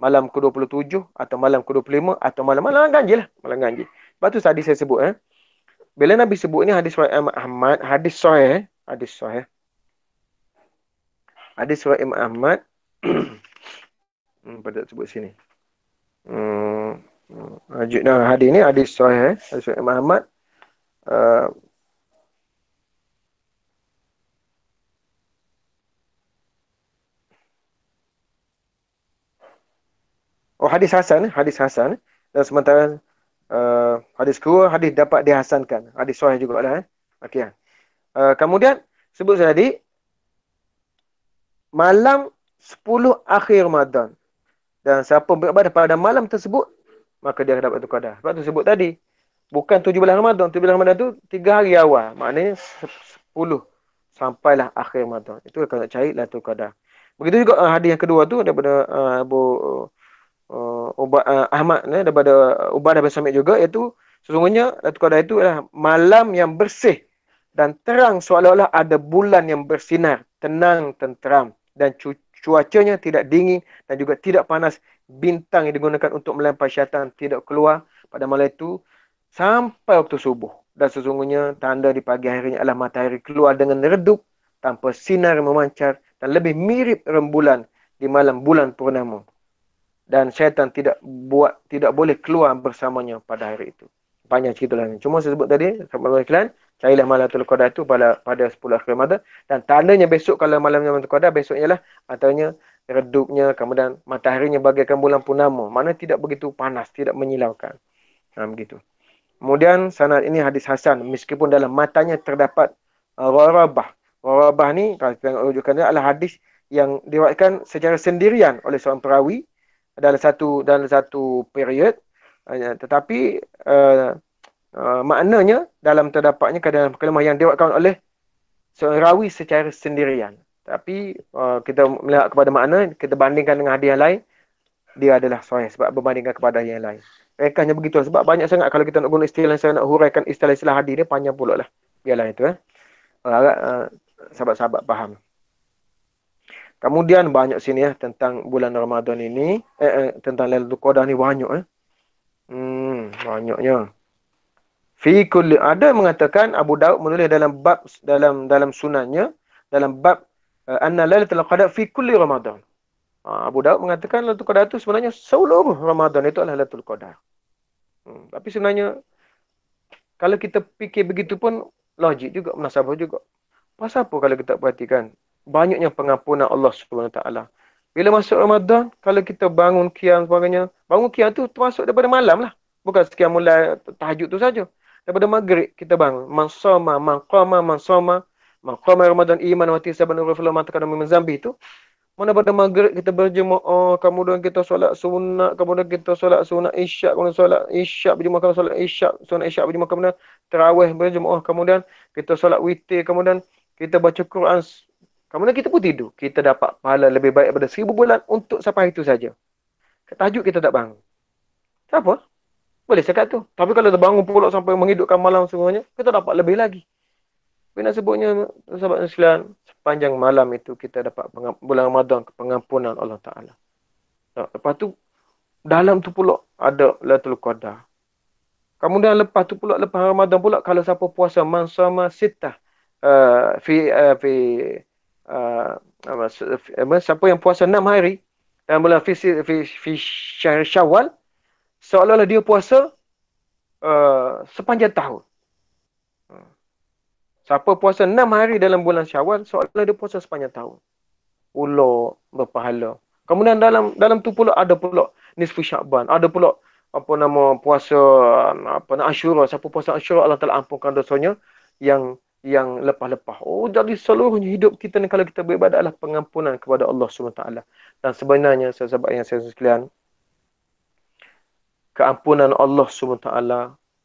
Speaker 1: malam ke-27 atau malam ke-25 atau malam-malam ganjil lah. Malam ganjil. Lepas tu tadi saya sebut. Bila Nabi sebut ni hadis riwayat Imam Ahmad, hadis sahih. Hadis riwayat Imam Ahmad. Pada sebut sini. Hadis ni hadis sahih, hadis Imam Ahmad. Hadis hasan, dan sementara hadis kedua, hadis dapat dihasankan. Hadis sahih jugalah. Okey. Kemudian sebut tadi malam 10 akhir Ramadan. Dan siapa beribadah pada malam tersebut, maka dia dapat Lailatul Qadar. Sebab tu sebut tadi, bukan 17 Ramadan. 17 Ramadan tu 3 hari awal. Maknanya 10 sampailah akhir Ramadan. Itu kalau nak cari Lailatul Qadar. Begitu juga hadis yang kedua tu daripada Abu Ahmad, daripada Ubadah bin Samit juga, iaitu sesungguhnya Lailatul Qadar itu adalah malam yang bersih dan terang seolah-olah ada bulan yang bersinar, tenang, tenteram, dan cuacanya tidak dingin dan juga tidak panas. Bintang yang digunakan untuk melempai syaitan tidak keluar pada malam itu sampai waktu subuh. Dan sesungguhnya tanda di pagi harinya adalah matahari keluar dengan redup tanpa sinar memancar dan lebih mirip rembulan di malam bulan purnama. Dan syaitan tidak boleh keluar bersamanya pada hari itu. Panjang cerita lah ni. Cuma saya sebut tadi, sahabat iklan, carilah malam Lailatul Qadar itu pada 10 akhir Ramadan. Dan tandanya besok kalau malam Lailatul Qadar, besoknya lah antaranya redupnya, kemudian mataharinya bagaikan bulan purnama. Mana tidak begitu panas, tidak menyilaukan. Begitu. Kemudian sanad ini hadis hasan, meskipun dalam matanya terdapat gharabah. Gharabah ni, kalau kita rujukan dia, adalah hadis yang diriwayatkan secara sendirian oleh seorang perawi dalam satu period. Tetapi maknanya dalam terdapatnya dalam kalimah yang diriwayatkan oleh seorang rawi secara sendirian. Tapi kita melihat kepada makna, kita bandingkan dengan hadis yang lain, dia adalah sahih sebab berbandingkan kepada yang lain. Rekahnya begitu sebab banyak sangat kalau kita nak guna istilah, saya nak huraikan istilah-istilah hadis dia panjang pula lah. Biarlah itu. Harap sahabat-sahabat faham. Kemudian banyak sini ya tentang bulan Ramadan ini, tentang Lailatul Qadar ni banyak banyaknya. Fi kulli, ada mengatakan Abu Daud menulis dalam bab dalam sunannya, dalam bab anna Lailatul Qadar fi kulli Ramadan. Abu Daud mengatakan Lailatul Qadar itu sebenarnya seluruh Ramadan itu adalah Lailatul Qadar. Tapi sebenarnya kalau kita fikir begitu pun logik juga, munasabah juga. Pasal apa kalau kita perhatikan? Banyaknya pengampunan Allah SWT. Bila masuk Ramadan, kalau kita bangun qiyam sebagainya, bangun qiyam tu termasuk daripada malam lah. Bukan sekian mulai tahajud tu saja. Daripada maghrib kita bangun. Man soma, man qama, man soma, man qama Ramadan iman wa ihtisaban ghufrana ma taqaddama min zambi tu. Mana pada maghrib kita berjemaah, kemudian kita solat sunat, kemudian kita solat sunat isyak, kemudian solat isyak berjemaah, kemudian solat isyak, sunat isyak berjemaah, kemudian tarawih berjemaah, kemudian kita solat witir, kemudian kita baca Quran, kemudian kita pun tidur. Kita dapat pahala lebih baik daripada 1000 bulan untuk sampai itu saja. Tahajud kita tak bangun. Siapa? Boleh cakap tu. Tapi kalau kita bangun pula sampai menghidupkan malam semuanya, kita dapat lebih lagi. Tapi nak sebutnya, sahabat sekalian, sepanjang malam itu kita dapat bulan Ramadan, pengampunan Allah Ta'ala. Lepas tu, dalam tu pula ada Lailatul Qadar. Kemudian lepas tu pula, lepas Ramadan pula, kalau siapa puasa mansama sitah, siapa yang puasa 6 hari, dalam bulan fi Syawal, seolah-olah dia puasa sepanjang tahun. Siapa puasa 6 hari dalam bulan Syawal, seolah dia puasa sepanjang tahun. Pula berpahala. Kemudian dalam tu pula ada pula nisfu Sya'ban, ada pula puasa Asyura. Siapa puasa Asyura, Allah Taala ampunkan dosanya yang lepas-lepas. Jadi seluruhnya hidup kita ni kalau kita beribadat adalah pengampunan kepada Allah SWT. Dan sebenarnya sahabat yang saya sekalian, keampunan Allah SWT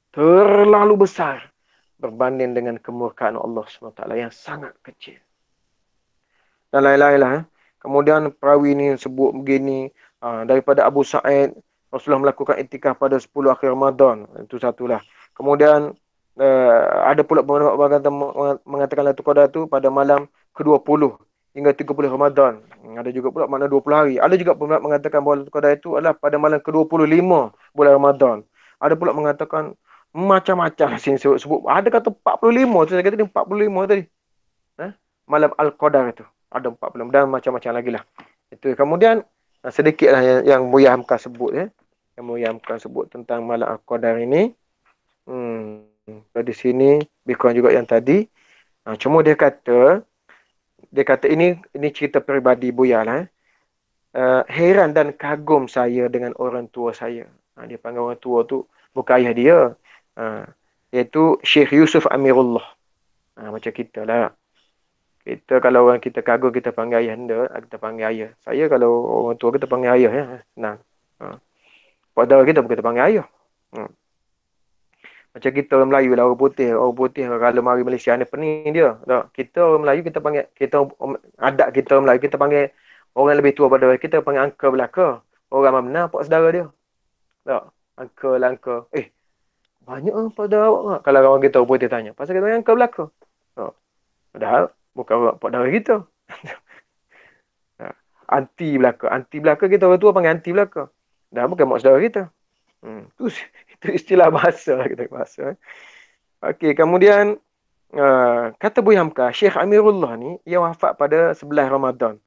Speaker 1: terlalu besar berbanding dengan kemurkaan Allah SWT yang sangat kecil. Dan lain-lain lah. Kemudian perawi ni sebut begini, daripada Abu Sa'id, Rasulullah melakukan iktikaf pada 10 akhir Ramadan. Itu satulah. Kemudian ada pula mengatakan Lailatul Qadar tu pada malam ke-20 hingga 30 Ramadan. Ada juga pula makna 20 hari. Ada juga pula mengatakan bahawa Lailatul Qadar itu adalah pada malam ke-25 bulan Ramadan. Ada pula mengatakan macam-macam sini sebut. Ada kata 45, saya kata ni 45 tadi. Malam Al-Qadar itu. Ada 45 dan macam-macam lagi lah. Itu kemudian sedikitlah yang Buya Hamka sebut Yang Buya Hamka sebut tentang malam Al-Qadar ini. Di sini lebih kurang juga yang tadi. Cuma dia kata ini cerita peribadi Buya lah. Heran dan kagum saya dengan orang tua saya. Dia panggil orang tua tu bukan ayah dia. Iaitu Syekh Yusuf Amirullah. Macam kita lah. Kita kalau orang kita kagum, kita panggil ayah anda, kita panggil ayah. Saya kalau orang tua kita panggil ayah ya. Senang. Pada kita bukan kita panggil ayah. Macam kita orang Melayu lah, orang putih kalau mari Malaysia ni pening dia. Tak. Kita orang Melayu kita panggil, adat kita orang Melayu kita panggil orang lebih tua pada kita panggil uncle belaka. Orang mana pak saudara dia. Tak. Uncle. Banyak pada awak. Kalau orang kita orang putih tanya, pasal kita panggil uncle belaka. Tak. Padahal bukan orang pak saudara kita. Anti belaka kita orang tua panggil anti belaka. Dah bukan mak saudara kita. Itu istilah bahasa kita bahasa. Okey, kemudian kata Buya Hamka, Syekh Amirullah ni ia wafat pada 11 Ramadan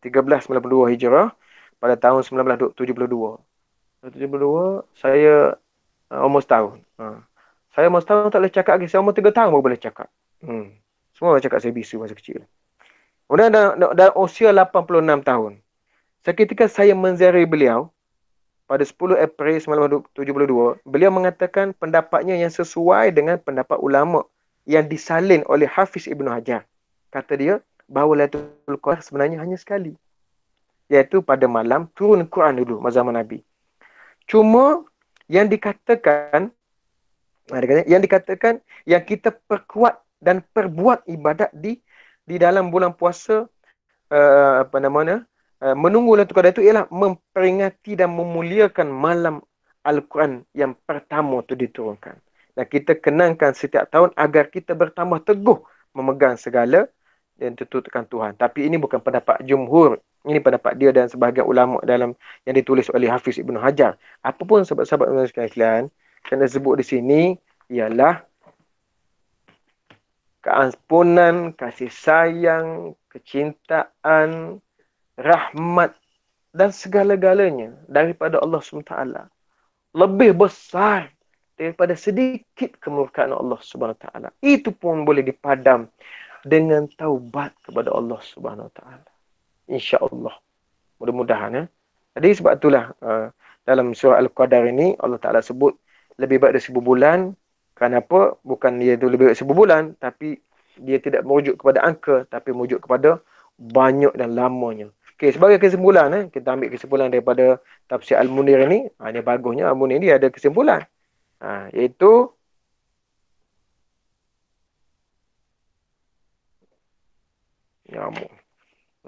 Speaker 1: 1392 Hijrah pada tahun 1972. 72 saya umur setahun. Saya umur setahun tak boleh cakap lagi. Saya umur 3 tahun baru boleh cakap. Semua orang cakap saya bisu masa kecil. Kemudian dalam usia 86 tahun. Seketika saya menziarahi beliau pada 10 April 1972, beliau mengatakan pendapatnya yang sesuai dengan pendapat ulama yang disalin oleh Hafiz Ibn Hajar. Kata dia bahawa Lailatul Qadar sebenarnya hanya sekali. Iaitu pada malam turun Quran dulu, masa zaman Nabi. Cuma yang dikatakan yang kita perkuat dan perbuat ibadat di dalam bulan puasa menunggu Lailatul Qadar itu ialah memperingati dan memuliakan malam Al-Quran yang pertama itu diturunkan. Dan kita kenangkan setiap tahun agar kita bertambah teguh memegang segala dan ditentukan Tuhan. Tapi ini bukan pendapat jumhur. Ini pendapat dia dan sebahagian ulama dalam yang ditulis oleh Hafiz Ibn Hajar. Apapun sahabat-sahabat sekalian, yang disebut di sini ialah keampunan, kasih sayang, kecintaan, rahmat dan segala-galanya daripada Allah SWT lebih besar daripada sedikit kemurkaan Allah SWT. Itu pun boleh dipadam dengan taubat kepada Allah SWT. InsyaAllah. Mudah-mudahan. Ya. Jadi sebab itulah dalam surah Al-Qadar ini Allah Ta'ala sebut lebih baik dari 1000 bulan. Kenapa? Bukan dia itu lebih baik 1000 bulan, tapi dia tidak merujuk kepada angka, tapi merujuk kepada banyak dan lamanya. Okey, sebagai kesimpulan, kita ambil kesimpulan daripada tafsir Al-Munir ini. Ini bagusnya Al-Munir ini ada kesimpulan. Iaitu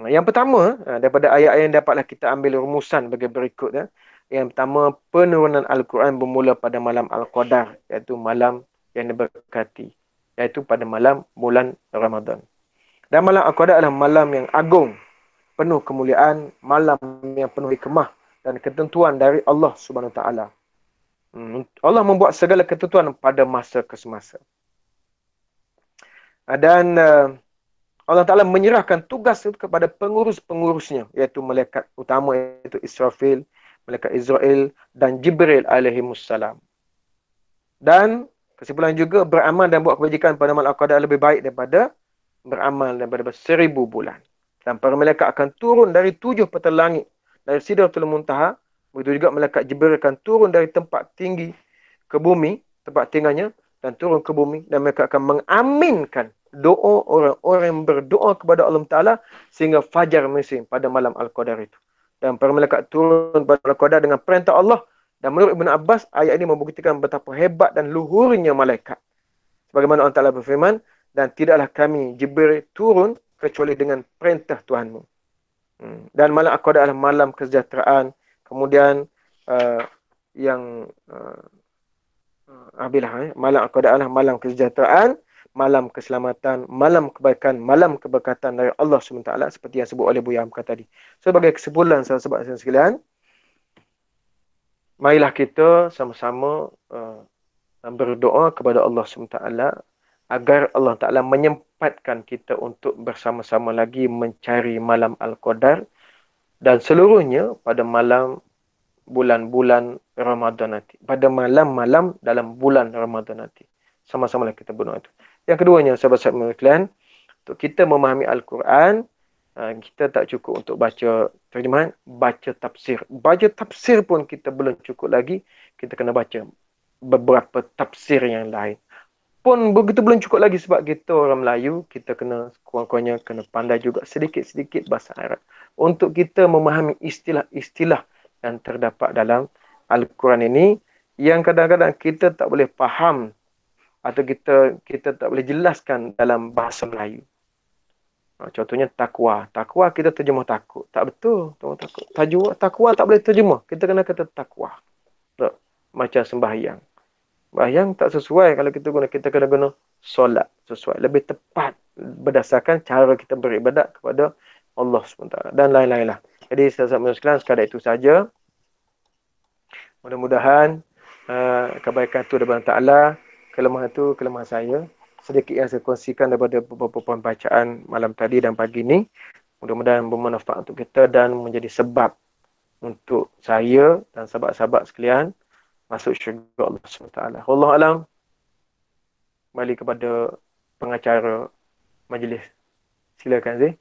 Speaker 1: yang pertama, daripada ayat-ayat yang dapatlah kita ambil rumusan bagi berikut. Yang pertama, penurunan Al-Quran bermula pada malam Al-Qadar, iaitu malam yang diberkati, iaitu pada malam bulan Ramadan. Dan malam Al-Qadar adalah malam yang agung, penuh kemuliaan, malam yang penuh hikmah dan ketentuan dari Allah Subhanahu Wa Taala. Allah membuat segala ketentuan pada masa ke semasa. Dan Allah Ta'ala menyerahkan tugas itu kepada pengurus-pengurusnya, iaitu malaikat utama, iaitu Israfil, malaikat Israel dan Jibril alaihimussalam. Dan kesimpulan juga, beramal dan buat kebajikan pada malam Al-Qadar lebih baik daripada beramal daripada 1000 bulan. Dan para malaikat akan turun dari 7 petal langit, dari Sidratul Muntaha. Begitu juga malaikat Jibril akan turun dari tempat tinggi ke bumi, tempat tinggalnya, dan turun ke bumi. Dan mereka akan mengaminkan doa orang-orang yang berdoa kepada Allah Ta'ala sehingga fajar mesin pada malam Al-Qadar itu. Dan para malaikat turun pada Al-Qadar dengan perintah Allah. Dan menurut Ibn Abbas, ayat ini membuktikan betapa hebat dan luhurnya malaikat. Sebagaimana Allah Ta'ala berfirman, dan tidaklah kami Jibril turun kecuali dengan perintah Tuhanmu. Dan malam Al-Qadar adalah malam kesejahteraan. Kemudian malam Al-Qadar adalah malam kesejahteraan, malam keselamatan, malam kebaikan, malam keberkatan dari Allah SWT, seperti yang sebut oleh Buya Hamka tadi. Sebagai kesimpulan, sahabat-sahabat sekalian, marilah kita sama-sama berdoa kepada Allah SWT agar Allah Ta'ala menyempatkan kita untuk bersama-sama lagi mencari malam Al-Qadar dan seluruhnya pada malam bulan-bulan Ramadan nanti. Pada malam-malam dalam bulan Ramadan nanti. Sama-sama lah kita berdoa itu. Yang keduanya, sahabat-sahabat sekalian, untuk kita memahami Al-Quran, kita tak cukup untuk baca terjemahan, baca tafsir. Baca tafsir pun kita belum cukup lagi. Kita kena baca beberapa tafsir yang lain. Pun begitu belum cukup lagi sebab kita orang Melayu, kita kena kurang-kurangnya kena pandai juga sedikit-sedikit bahasa Arab. Untuk kita memahami istilah-istilah yang terdapat dalam Al-Quran ini, yang kadang-kadang kita tak boleh faham atau kita tak boleh jelaskan dalam bahasa Melayu. Contohnya takwa. Takwa kita terjemah takut. Tak betul. Takwa tak boleh terjemah. Kita kena kata takwa. Tak. Macam sembahyang. Sembahyang tak sesuai kalau kita kena guna solat sesuai. Lebih tepat berdasarkan cara kita beribadat kepada Allah SWT. Dan lain-lain lah. Jadi sahabat-sahabat sekalian, sekadar itu saja. Mudah-mudahan kebaikan itu daripada Ta'ala, kelemahan itu kelemahan saya. Sedikit yang saya kongsikan daripada beberapa pembacaan malam tadi dan pagi ini. Mudah-mudahan bermanfaat untuk kita dan menjadi sebab untuk saya dan sahabat-sahabat sekalian masuk syurga Allah SWT. Wallahu alam. Kembali kepada pengacara majlis. Silakan Zee.